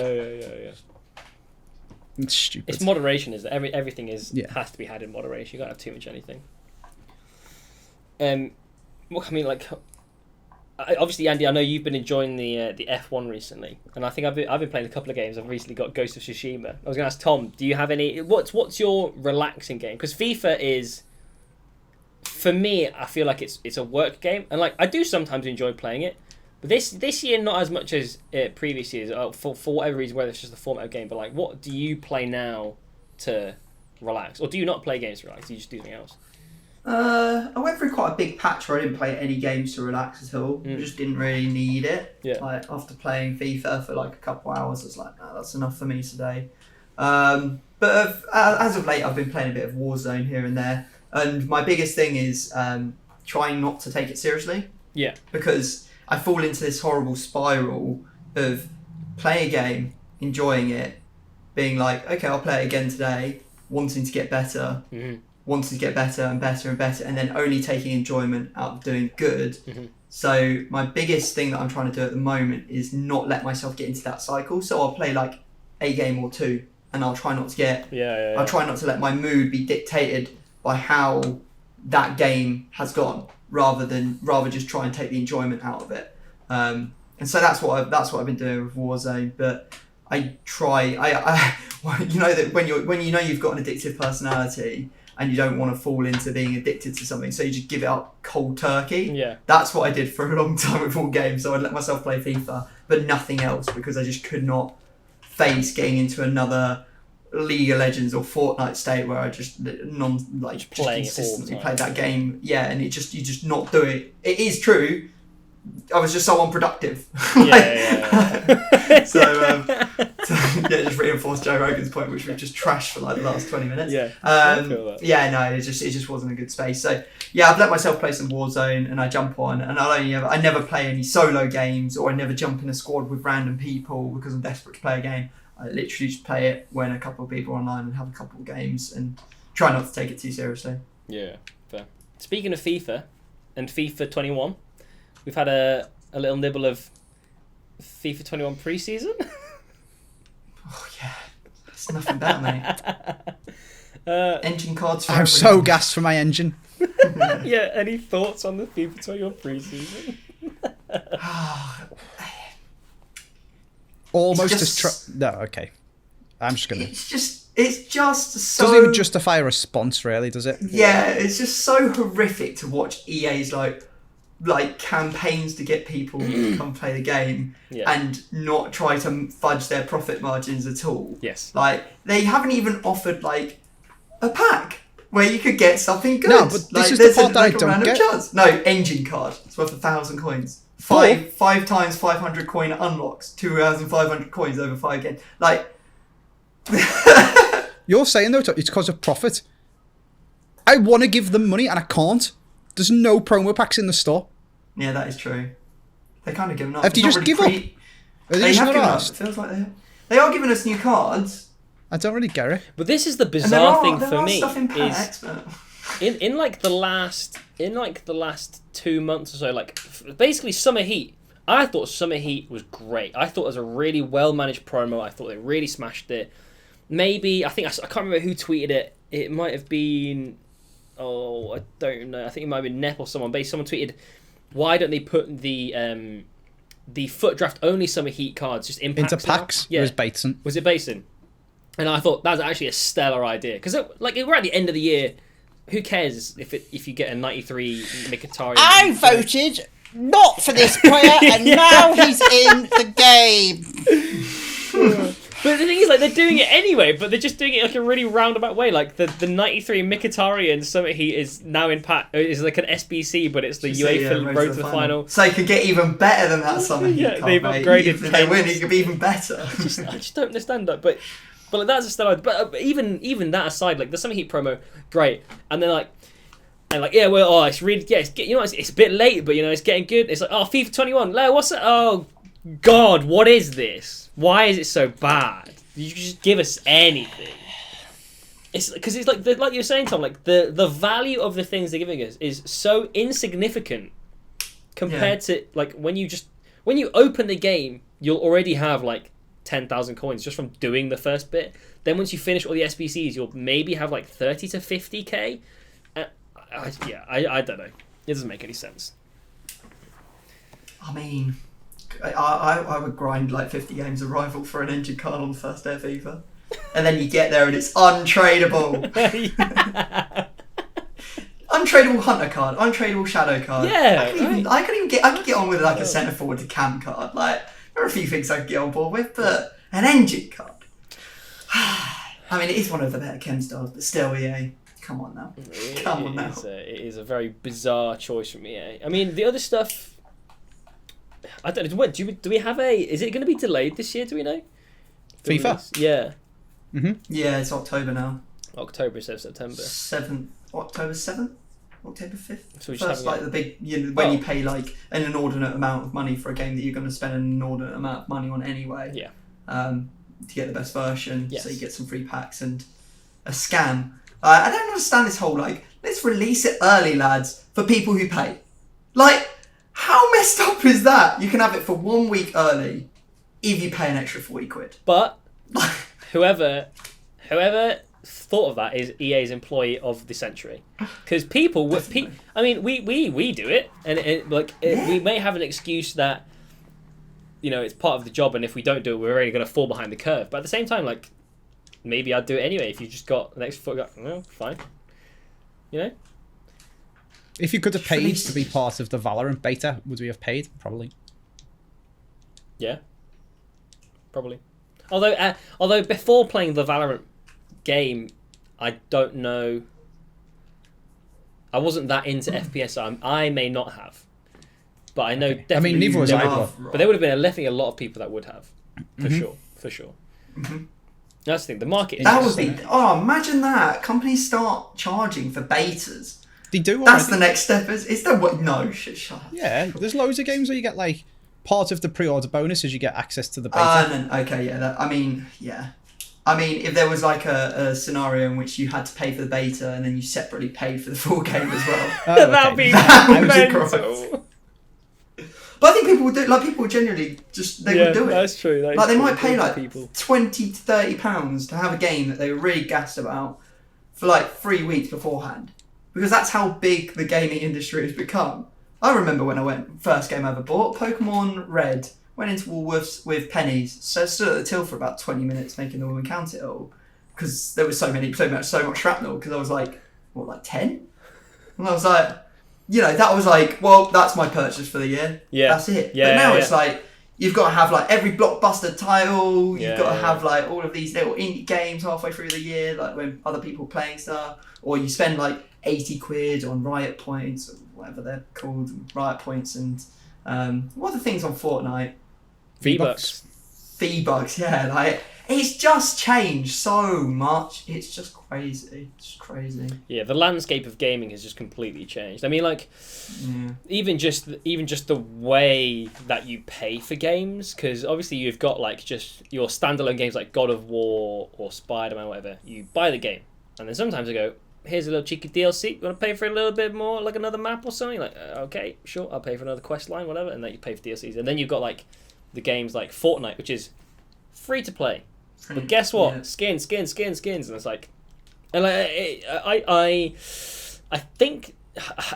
it's stupid. It's moderation, is everything has to be had in moderation. You can't have too much anything. Obviously, Andy, I know you've been enjoying the F1 recently, and I think I've been playing a couple of games. I've recently got Ghost of Tsushima. I was going to ask Tom, do you have any? What's your relaxing game? Because FIFA is, for me, I feel like it's a work game, and like I do sometimes enjoy playing it, but this year not as much as previous years. For whatever reason, whether it's just the format of game, but like, what do you play now to relax, or do you not play games to relax? Do you just do something else? I went through quite a big patch where I didn't play any games to relax at all. I just didn't really need it. Like, after playing FIFA for like a couple of hours, I was like, no, that's enough for me today. But as of late, I've been playing a bit of Warzone here and there. And my biggest thing is trying not to take it seriously. Yeah. Because I fall into this horrible spiral of playing a game, enjoying it, being like, okay, I'll play it again today, wanting to get better. Wanting to get better and better and better, and then only taking enjoyment out of doing good. So my biggest thing that I'm trying to do at the moment is not let myself get into that cycle. So I'll play like a game or two, and I'll try not to get. I'll try not to let my mood be dictated by how that game has gone, rather just try and take the enjoyment out of it. And so that's what I've been doing with Warzone. But I try. You know that when you know you've got an addictive personality, and you don't want to fall into being addicted to something, so you just give it up cold turkey. Yeah. That's what I did for a long time with all games. So I'd let myself play FIFA, but nothing else, because I just could not face getting into another League of Legends or Fortnite state where I just consistently play that game. Yeah, and you just not do it. It is true. I was just so unproductive. Just reinforce Joe Rogan's point, which we've just trashed for like the last 20 minutes. It just wasn't a good space. So I've let myself play some Warzone, and I jump on, and I never play any solo games, or I never jump in a squad with random people because I'm desperate to play a game. I literally just play it when a couple of people are online and have a couple of games, and try not to take it too seriously. Yeah, fair. Speaking of FIFA and FIFA 21, we've had a little nibble of FIFA 21 pre-season. Oh yeah, it's nothing better, mate. Engine cards. I'm so gassed for my engine. Any thoughts on the FIFA 21 pre-season? Almost no, okay. I'm just gonna. It's just so. Doesn't even justify a response, really, does it? Yeah, it's just so horrific to watch EA's like campaigns to get people to come play the game and not try to fudge their profit margins at all. Yes. Like, they haven't even offered like a pack where you could get something good. No, but this is the part that I don't get. Chance. No, engine card. It's worth 1,000 coins. Five times 500 coin unlocks. 2,500 coins over 5 games. Like, you're saying though it's because of profit. I want to give them money and I can't. There's no promo packs in the store. Yeah, that is true. They kind of given up. Have you just give up? They have given up. It feels like they are giving us new cards, I don't really get it. But this is the bizarre thing for me stuff in packs, is but... in like the last 2 months or so, like basically Summer Heat. I thought Summer Heat was great. I thought it was a really well managed promo. I thought they really smashed it. Maybe I can't remember who tweeted it. It might have been I don't know. I think it might have been Nep or someone. But someone tweeted, "Why don't they put the foot draft only Summer Heat cards just in packs into packs?" Yeah. It was Bateson. Was it Basin? And I thought that was actually a stellar idea because we're at the end of the year. Who cares if you get a 93 Mkhitaryan? I voted not for this player, and now he's in the game. But the thing is, like, they're doing it anyway, but they're just doing it like a really roundabout way. Like the 93 Mkhitaryan Summit Heat is now in pack. Is like an SBC, but it's the UEFA Road to the Final. So it could get even better than that Summer Heat. Yeah, they've upgraded. If they win, it could be even better. I just don't understand that, but like, that's a stellar. But even that aside, like the Summer Heat promo, great, and then it's really it's a bit late, but it's getting good. It's like FIFA 21. What's that? Oh God, what is this? Why is it so bad? You just give us anything. It's because it's like like you were saying, Tom. Like the value of the things they're giving us is so insignificant compared to like when you open the game, you'll already have like 10,000 coins just from doing the first bit. Then once you finish all the SBCs, you'll maybe have like 30 to 50k. I don't know. It doesn't make any sense. I mean, I would grind like 50 games of Rival for an engine card on the first day of FIFA. And then you get there and it's untradeable. Untradeable Hunter card, untradeable Shadow card. Yeah. I could get on with like a centre forward to cam card. Like, there are a few things I could get on board with, but an engine card. I mean, it is one of the better chem styles, but still, EA. Come on now. Come on now. It is a very bizarre choice from EA. I mean, the other stuff. I don't know. Do we have a? Is it going to be delayed this year? Do we know? FIFA. Yeah. Mm-hmm. Yeah, it's October now. October instead of September. October 7th? October 5th? So first, like the big, when you pay like an inordinate amount of money for a game that you're going to spend an inordinate amount of money on anyway. Yeah. To get the best version, yes. So you get some free packs and a scam. I don't understand this whole like, let's release it early, lads, for people who pay. Like, how messed up is that? You can have it for 1 week early if you pay an extra 40 quid. But whoever thought of that is EA's employee of the century, because people would. I mean, we do it, and we may have an excuse that it's part of the job, and if we don't do it, we're really going to fall behind the curve. But at the same time, like, maybe I'd do it anyway if you just got an extra foot. Well, fine. If you could have paid to be part of the Valorant beta, would we have paid? Probably. Yeah. Probably. Although before playing the Valorant game, I don't know. I wasn't that into FPS. I may not have, but I know definitely. I mean, neither was I. But there would have been definitely a lot of people that would have, for sure. Mm-hmm. That's the thing. The market. That would be. Oh, imagine that companies start charging for betas. They do. That's the next step. Is there what? No, shut up. Yeah, there's loads of games where you get like part of the pre-order bonus is you get access to the beta. Okay, yeah. I mean, if there was like a scenario in which you had to pay for the beta and then you separately paid for the full game as well, that'd be mental. But I think people would do. Like, people would genuinely would do it. That's true. They might pay like £20 to £30 to have a game that they were really gassed about for like 3 weeks beforehand, because that's how big the gaming industry has become. I remember when I first game I ever bought, Pokemon Red. Went into Woolworths with pennies, so I stood at the till for about 20 minutes making the woman count it all, because there was so much shrapnel. Because I was like, what, like 10? And I was like, that was like, well, that's my purchase for the year. Yeah, that's it. Yeah, but now it's like you've got to have like every blockbuster title. You've got to have like all of these little indie games halfway through the year, like when other people are playing stuff, or you spend like 80 quid on Riot Points or whatever they're called, Riot Points, and what are the things on Fortnite? V-Bucks. V-Bucks, yeah. Like, It's just changed so much. It's just crazy. It's crazy. Yeah, the landscape of gaming has just completely changed. I mean, like, even just the way that you pay for games, because obviously you've got like just your standalone games like God of War or Spider-Man, whatever. You buy the game, and then sometimes they go, "Here's a little cheeky DLC. You want to pay for a little bit more, like another map or something?" Like, okay, sure, I'll pay for another quest line, whatever, and then you pay for DLCs. And then you've got like the games like Fortnite, which is free to play. But guess what? Yeah. Skins, and it's like, and like, I think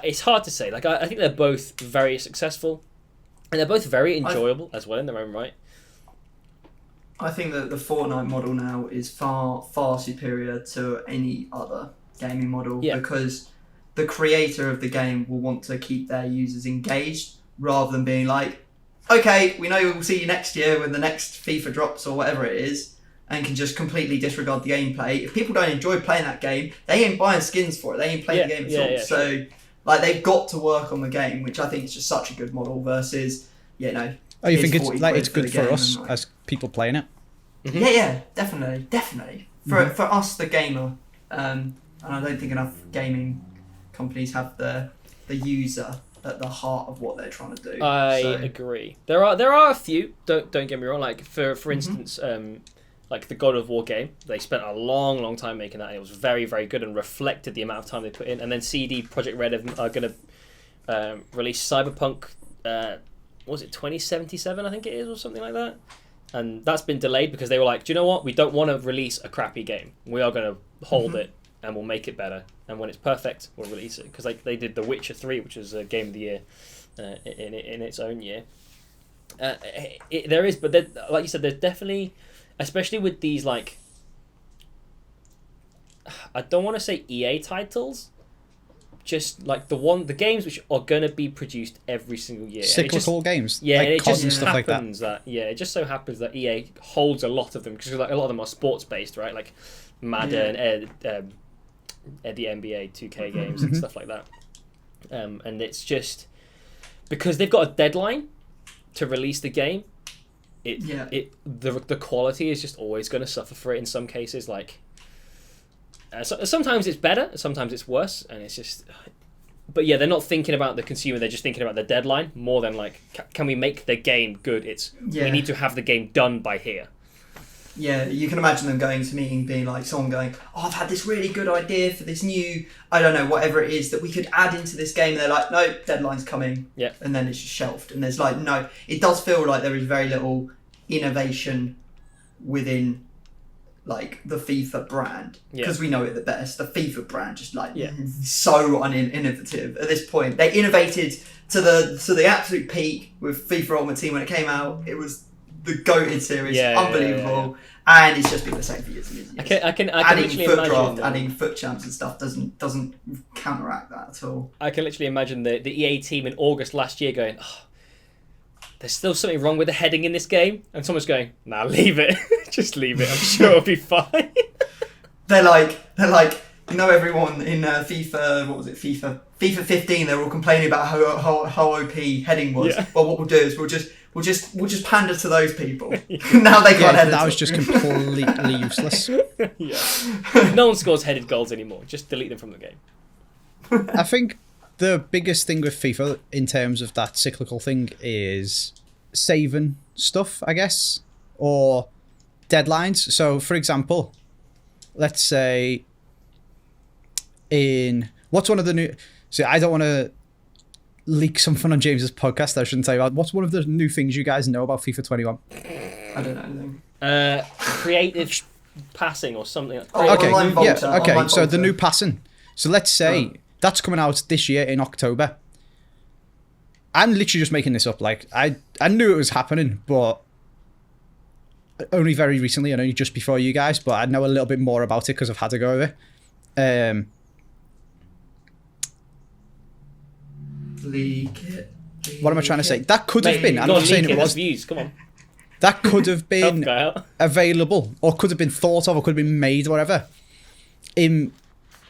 it's hard to say. Like, I think they're both very successful, and they're both very enjoyable as well in their own right. I think that the Fortnite model now is far superior to any other gaming model because the creator of the game will want to keep their users engaged rather than being like, okay, we know we'll see you next year when the next FIFA drops or whatever it is, and can just completely disregard the gameplay. If people don't enjoy playing that game, they ain't buying skins for it. They ain't playing the game at all. So, like, they've got to work on the game, which I think is just such a good model versus, you know. Oh, you think it's good for us as people playing it? Mm-hmm. Yeah, definitely. For us, the gamer, and I don't think enough gaming companies have the user at the heart of what they're trying to do. I agree. There are a few. Don't get me wrong. Like for instance, like the God of War game, they spent a long time making that, and it was very, very good and reflected the amount of time they put in. And then CD Projekt Red are going to release Cyberpunk. What was it 2077? I think it is, or something like that. And that's been delayed because they were like, do you know what? We don't want to release a crappy game. We are going to hold it and we'll make it better. And when it's perfect, we'll release it. Because like they did The Witcher 3, which was a game of the year in its own year. There is, but like you said, there's definitely, especially with these like, I don't want to say EA titles, just like the games which are gonna be produced every single year. Cyclical games, yeah. like and it COD just and stuff like that. It just so happens that EA holds a lot of them because like a lot of them are sports based, right? Like Madden, the NBA 2K games and stuff like that. And it's just because they've got a deadline to release the game. The quality is just always going to suffer for it in some cases. Like sometimes it's better, sometimes it's worse, and it's just. But yeah, they're not thinking about the consumer; they're just thinking about the deadline more than like, can we make the game good? We need to have the game done by here. Yeah, you can imagine them going to a meeting, being like, someone going, "Oh, I've had this really good idea for this new, I don't know, whatever it is that we could add into this game." And they're like, "No, deadline's coming." Yeah, and then it's just shelved. And there's like, no, it does feel like there is very little innovation within like the FIFA brand because we know it the best. The FIFA brand just like so uninnovative at this point. They innovated to the absolute peak with FIFA Ultimate Team when it came out. It was the goated series, unbelievable, and it's just been the same for years and years. I can adding literally foot imagine draft, adding foot champs and stuff doesn't counteract that at all. I can literally imagine the EA team in August last year going, "Oh, there's still something wrong with the heading in this game," and someone's going, "Nah, leave it, just leave it. I'm sure it'll be fine." They're like, you know, everyone in FIFA, what was it, FIFA 15, they're all complaining about how OP heading was. Yeah. Well, what we'll do is we'll just pander to those people. Now they can't head. That was just completely useless. No one scores headed goals anymore. Just delete them from the game. I think the biggest thing with FIFA in terms of that cyclical thing is saving stuff, I guess, or deadlines. So, for example, let's say what's one of the new... See, I don't want to leak something on James's podcast I shouldn't tell you about. What's one of the new things you guys know about FIFA 21? I don't know anything. Creative passing or something. Okay, so the new passing. So let's say that's coming out this year in October. I'm literally just making this up. Like, I knew it was happening, but only very recently and only just before you guys, but I know a little bit more about it because I've had to go over it. What am I trying to say? That could have been. I'm not saying it was. Views. Come on. That could have been available, or could have been thought of, or could have been made, whatever, in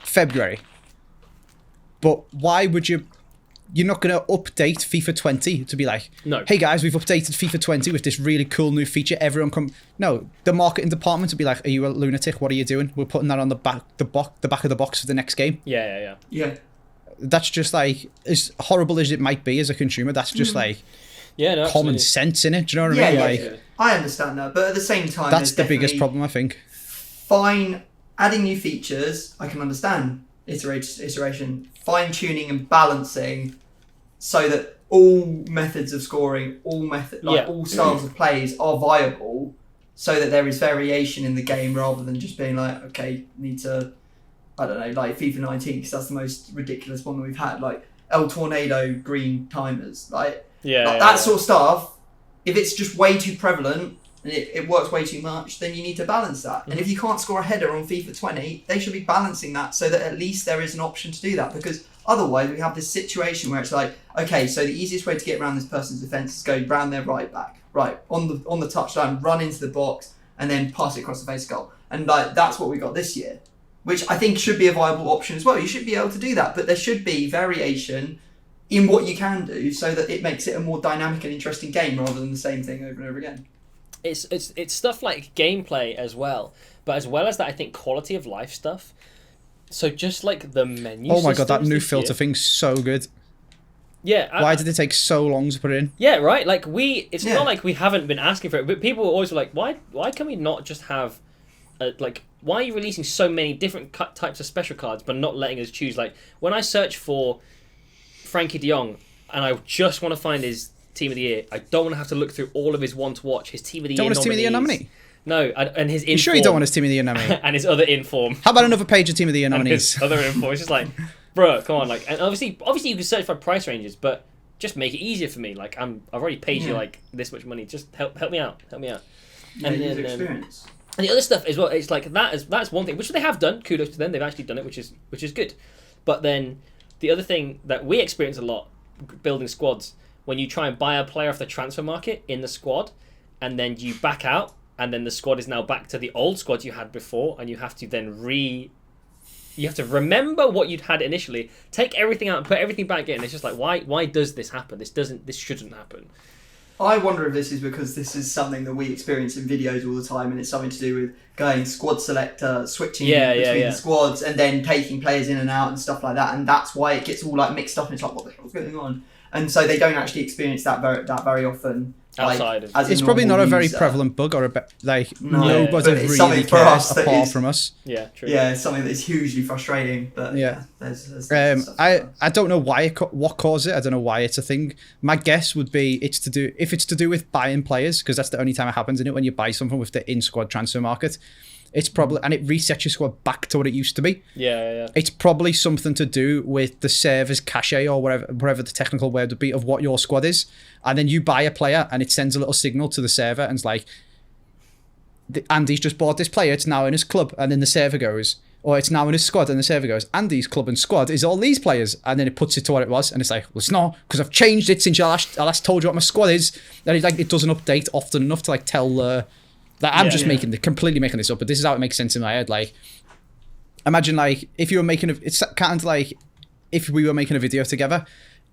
February. But why would you you're not going to update FIFA 20 to be like, No. hey guys, we've updated FIFA 20 with this really cool new feature. Everyone come. No, the marketing department would be like, are you a lunatic? What are you doing? We're putting that on the back of the box for the next game. Yeah. That's just like, as horrible as it might be as a consumer, that's just like Yeah, no, common absolutely. sense in it. Do you know what Yeah, I mean? yeah, Like, yeah. I understand that, but at the same time, that's the there's biggest definitely problem, I think. Fine, adding new features, I can understand iteration, fine tuning and balancing, so that all methods of scoring, all styles of plays are viable, so that there is variation in the game rather than just being like, okay, need to, I don't know, like FIFA 19, because that's the most ridiculous one that we've had, like El Tornado green timers, like that sort of stuff. If it's just way too prevalent and it works way too much, then you need to balance that. Mm-hmm. And if you can't score a header on FIFA 20, they should be balancing that so that at least there is an option to do that. Because otherwise we have this situation where it's like, okay, so the easiest way to get around this person's defence is go round their right back, right, on the touchline, run into the box, and then pass it across the face of goal. And like that's what we got this year, which I think should be a viable option as well. You should be able to do that, but there should be variation in what you can do so that it makes it a more dynamic and interesting game rather than the same thing over and over again. It's stuff like gameplay as well, but as well as that, I think quality of life stuff. So just like the menu. Oh my god, that new this filter year, thing's so good. Yeah. Why did it take so long to put it in? Yeah, right. Like it's not like we haven't been asking for it, but people always were like, why can we not just have, why are you releasing so many different types of special cards but not letting us choose? Like when I search for Frankie de Jong and I just want to find his team of the year, I don't want to have to look through all of his one to watch, his team of the year. Don't want his team of the year nominee? No, and his inform. You sure you don't want his team of the year nominee? And his other inform. How about another page of team of the year And nominees? his other inform. It's just like, bro, come on, like, and obviously you can search for price ranges, but just make it easier for me. Like I've already paid you like this much money. Just help me out. Yeah, and user then, experience. And the other stuff as well, it's like that's one thing which they have done. Kudos to them, they've actually done it, which is good. But then the other thing that we experience a lot building squads, when you try and buy a player off the transfer market in the squad, and then you back out, and then the squad is now back to the old squad you had before, and you have to then you have to remember what you'd had initially, take everything out and put everything back in. It's just like, why does this happen? This shouldn't happen. I wonder if this is because this is something that we experience in videos all the time, and it's something to do with going squad selector, switching between the squads, and then taking players in and out and stuff like that, and that's why it gets all like mixed up and it's like, what the hell's going on? And so they don't actually experience that very often. Outside of as it's probably not a very prevalent bug, or nobody but it's really something for cares us that apart is- from us. Yeah, true. Yeah, it's something that's hugely frustrating. But there's stuff like that. I don't know what caused it. I don't know why it's a thing. My guess would be it's to do with buying players, because that's the only time it happens in it, when you buy something with the in squad transfer market. It's probably, and it resets your squad back to what it used to be. Yeah. It's probably something to do with the server's cache, or whatever the technical word would be, of what your squad is. And then you buy a player and it sends a little signal to the server and it's like, Andy's just bought this player, it's now in his club. And then the server goes, or it's now in his squad, and the server goes, Andy's club and squad is all these players. And then it puts it to what it was, and it's like, well, it's not, because I've changed it since I last told you what my squad is. And it doesn't update often enough to tell I'm completely making this up, but this is how it makes sense in my head. Like, imagine if you were making it's kind of like if we were making a video together,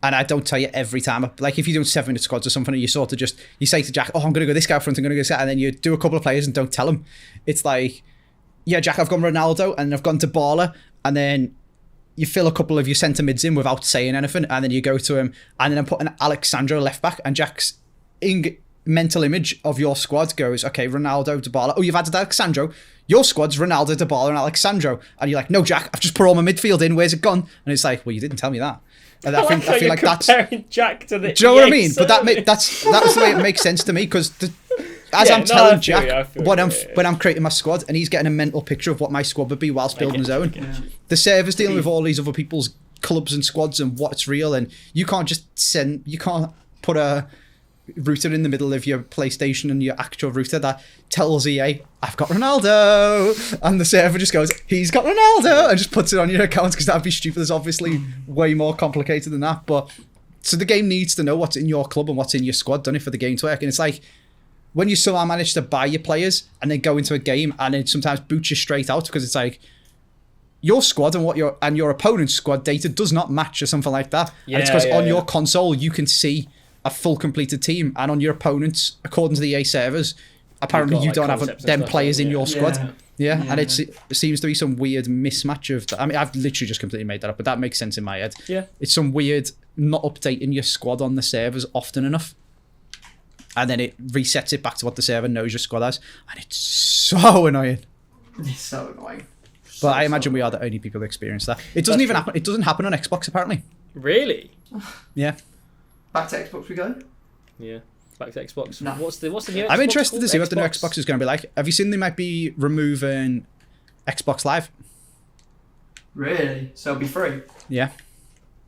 and I don't tell you every time. Like if you're doing 7-minute squads or something, and you sort of you say to Jack, oh, I'm going to go this guy up front, I'm going to go this guy, and then you do a couple of players and don't tell him. It's like, yeah, Jack, I've gone Ronaldo, and I've gone to Baller, and then you fill a couple of your centre mids in without saying anything, and then you go to him, and then I'm putting Alexandro left back, and Jack's mental image of your squad goes, okay, Ronaldo, Dybala. Oh, you've added Alexandro. Your squad's Ronaldo, Dybala, and Alexandro. And you're like, no, Jack, I've just put all my midfield in. Where's it gone? And it's like, well, you didn't tell me that. And I feel like that's comparing Jack to the. Do you know what I mean? But that's the way it makes sense to me, because I'm telling Jack when I'm creating my squad, and he's getting a mental picture of what my squad would be whilst building his own. The server's dealing with all these other people's clubs and squads and what's real, and you can't put a router in the middle of your PlayStation and your actual router that tells EA, I've got Routaldo, and the server just goes, he's got Ronaldo, and just puts it on your account, because that'd be stupid. There's obviously way more complicated than that. But so the game needs to know what's in your club and what's in your squad, don't it, for the game to work. And it's like, when you somehow manage to buy your players and then go into a game and then sometimes boot you straight out, because it's like, your squad and your opponent's squad data does not match or something like that. And it's because on your console you can see a full completed team, and on your opponent's, according to the EA servers, apparently you don't have them players in your squad. Yeah, and it seems to be some weird mismatch of that. I mean, I've literally just completely made that up, but that makes sense in my head. Yeah. It's some weird not updating your squad on the servers often enough. And then it resets it back to what the server knows your squad has. And it's so annoying. It's so annoying. But I imagine we are the only people who experience that. It doesn't even happen. It doesn't happen on Xbox, apparently. Really? Yeah. Back to Xbox we go? Yeah. Back to Xbox. No. What's the new Xbox I'm interested to called? see what the new Xbox is going to be like. Have you seen they might be removing Xbox Live? Really? So it'll be free? Yeah.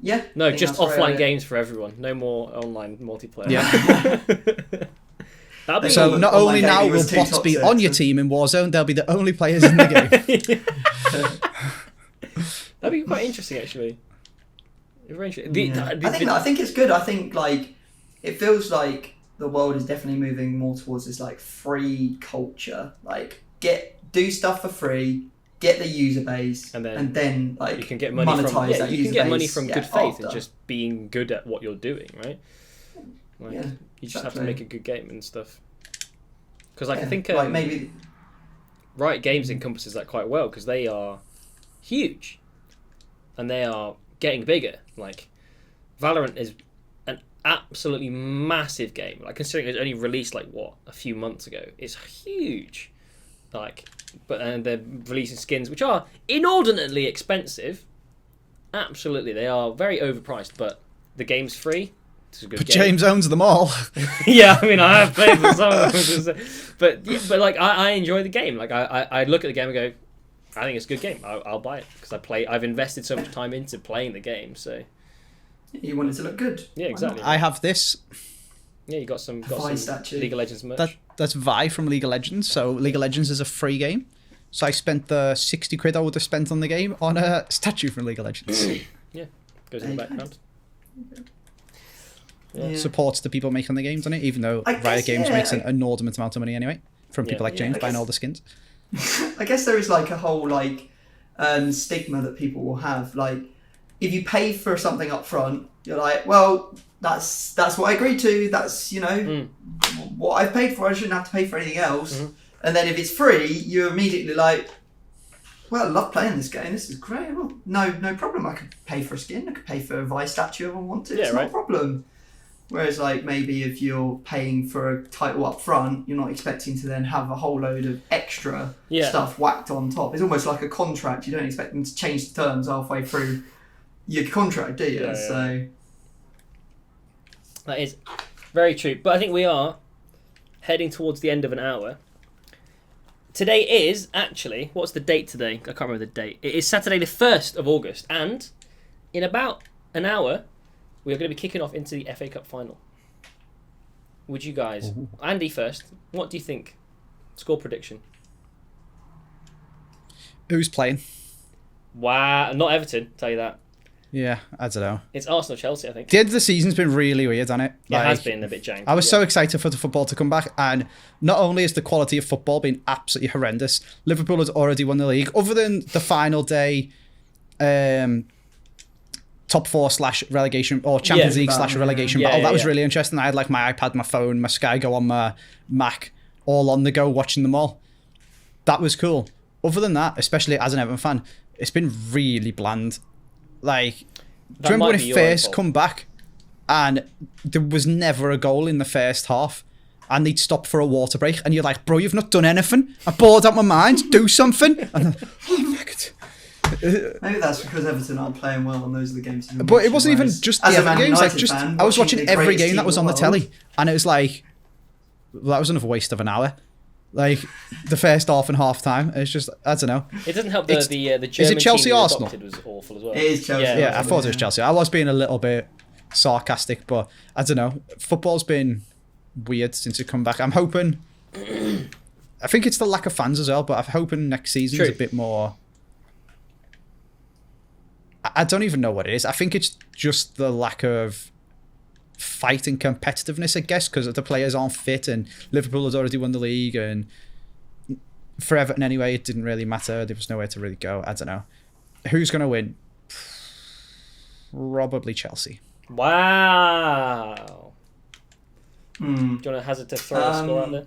Yeah. No, I think just that's offline right. games for everyone. No more online multiplayer. Yeah. That'd be So Online not only gaming now will was too bots be toxic, on your so- team in Warzone, they'll be the only players in the game. That'd be quite interesting, actually. Very interesting. Yeah. I think it's good. I think like it feels like the world is definitely moving more towards this like free culture. Like do stuff for free, get the user base, And and then like you can get money monetize from that you user can get base, money from good faith and after. just being good at what you're doing, right? Like, Yeah, you just have to exactly. make a good game and stuff. Because like, I Yeah, think like maybe Riot Games encompasses that quite well because they are huge and they are getting bigger. Like Valorant is an absolutely massive game. Like considering it was only released like a few months ago, it's huge. Like, and they're releasing skins which are inordinately expensive. Absolutely, they are very overpriced. But the game's free. It's a good But game. James owns them all. Yeah, I mean, I have played with some of them, but like I enjoy the game. Like I look at the game and go, I think it's a good game. I'll buy it because I've invested so much time into playing the game. So you want it to look good. yeah, Why exactly. not? I have this. Yeah, you got some statue. League of Legends merch. That's Vi from League of Legends. So League of Legends is a free game. So I spent the 60 quid I would have spent on the game on a statue from League of Legends. Yeah, goes in the There you background. Yeah. Supports the people making the games on it, even though I Riot guess, Games yeah. makes an inordinate amount of money anyway from people Yeah. like James I buying guess- all the skins. I guess there is like a whole like stigma that people will have. Like if you pay for something up front, you're like, well, that's what I agreed to. That's what I've paid for. I shouldn't have to pay for anything else. Mhm. And then if it's free, you're immediately like, well, I love playing this game. This is great. Well, no problem. I could pay for a skin. I could pay for a Vi statue if I wanted. Yeah, It's right. not a problem. Whereas, like, maybe if you're paying for a title up front, you're not expecting to then have a whole load of extra Yeah. stuff whacked on top. It's almost like a contract. You don't expect them to change the terms halfway through your contract, do you? Yeah, yeah. So, That is very true. But I think we are heading towards the end of an hour. Today is actually, what's the date today? I can't remember the date. It is Saturday the 1st of August. And in about an hour, we are going to be kicking off into the FA Cup final. Would you guys, Andy first, what do you think? Score prediction. Who's playing? Wow, not Everton, tell you that. Yeah, I don't know. It's Arsenal-Chelsea, I think. The end of the season's been really weird, hasn't it? It has been a bit janky. I was so excited for the football to come back, and not only has the quality of football been absolutely horrendous, Liverpool has already won the league. Other than the final day, top 4 / relegation or Champions League / relegation battle, that was really interesting. I had like my iPad, my phone, my Sky Go on my Mac, all on the go, watching them all. That was cool. Other than that, especially as an Everton fan, it's been really bland. Like, do you remember when it first come back and there was never a goal in the first half and they'd stop for a water break and you're like, bro, you've not done anything. I'm bored out my mind. Do something. And oh, fuck it. maybe that's because Everton aren't playing well and those are the games you But it wasn't even just the as a Everton Man games. Like, United just fan, I was watching the every greatest game that team was in on the world. telly and it was like, well, that was another waste of an hour. Like the first half and half time, it's just I don't know. It doesn't help It's- the German is it Chelsea team we Arsenal? adopted was awful as well. It is Chelsea. Yeah, Yeah, I thought it was Chelsea. I was being a little bit sarcastic, but I don't know. Football's been weird since it come back. I'm hoping. I think it's the lack of fans as well, but I'm hoping next season's True. a bit more. I don't even know what it is. I think it's just the lack of fight and competitiveness, I guess, because the players aren't fit and Liverpool has already won the league and for Everton anyway, it didn't really matter. There was nowhere to really go. I don't know. Who's going to win? Probably Chelsea. Wow. Hmm. Do you want to hazard to throw a score out there?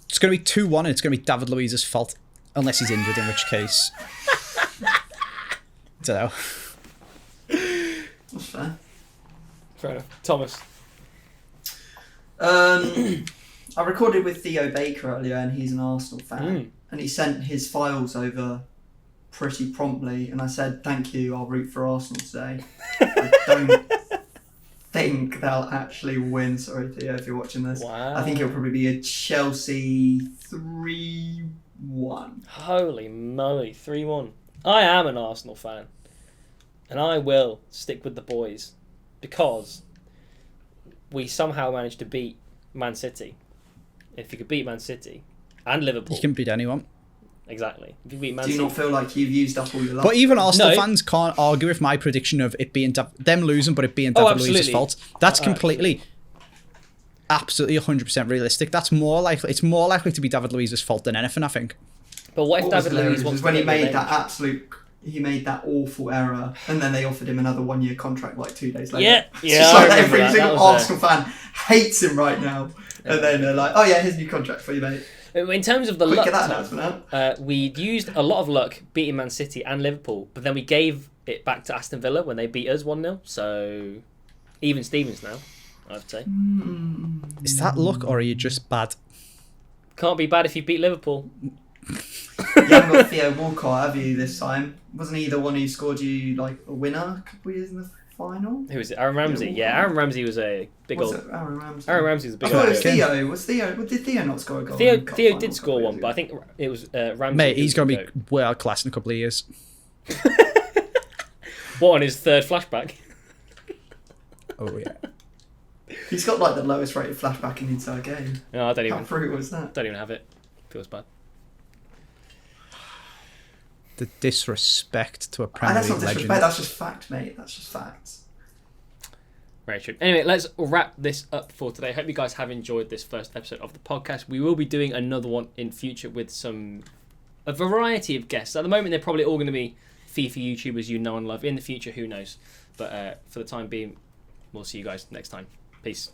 It's going to be 2-1 and it's going to be David Luiz's fault. Unless he's injured, in which case... don't know. That's fair. Fair enough. Thomas. I recorded with Theo Baker earlier, and he's an Arsenal fan, and he sent his files over pretty promptly, and I said, "Thank you, I'll root for Arsenal today." I don't think they'll actually win. Sorry, Theo, if you're watching this. Wow. I think it'll probably be a Chelsea 3-1. Holy moly, 3-1. I am an Arsenal fan, and I will stick with the boys because we somehow managed to beat Man City. If you could beat Man City and Liverpool, You can beat anyone. exactly. If you beat Man Do you City, not feel like you've used up all your luck? But even Arsenal No. fans can't argue with my prediction of it being them losing, but it being David Luiz's absolutely. fault. That's completely, absolutely 100% realistic. It's more likely to be David Luiz's fault than anything, I think. but what if What was David hilarious Luiz wants was to when he get made revenge? that he made that awful error, and then they offered him another 1-year contract like 2 days later. Yeah, It's yeah, just I like remember every that. single That was, Arsenal fan hates him right now, and then they're like, "Oh yeah, here's a new contract for you, mate." In terms of the Quick, luck, get that Tom, announcement out. we used a lot of luck beating Man City and Liverpool, but then we gave it back to Aston Villa when they beat us 1-0. So even Stevens now, I'd say. Is that luck or are you just bad? Can't be bad if you beat Liverpool. You haven't got Theo Walcott, have you, this time? Wasn't he the one who scored you like a winner a couple of years in the final? Who is it? Aaron Ramsey. Yeah, Aaron Ramsey was a big Was old. it Aaron Ramsey? Aaron Ramsey was a I big thought it old. was Theo. Was Theo? Did Theo not score a goal? Theo in the cup Theo final did a score couple one, years but I ago? think it was Ramsey. Mate, he's going to go. be world class in a couple of years. What, on his third flashback? Oh, yeah. He's got like the lowest rated flashback in the entire game. No, I don't How even. brutal was that? Don't even have it. Feels bad. The disrespect to a Premier That's League not disrespect, legend. that's just fact, mate. That's just facts. Very true. Anyway, let's wrap this up for today. Hope you guys have enjoyed this first episode of the podcast. We will be doing another one in future with a variety of guests. At the moment, they're probably all going to be FIFA YouTubers you know and love. In the future, who knows? But for the time being, we'll see you guys next time. Peace.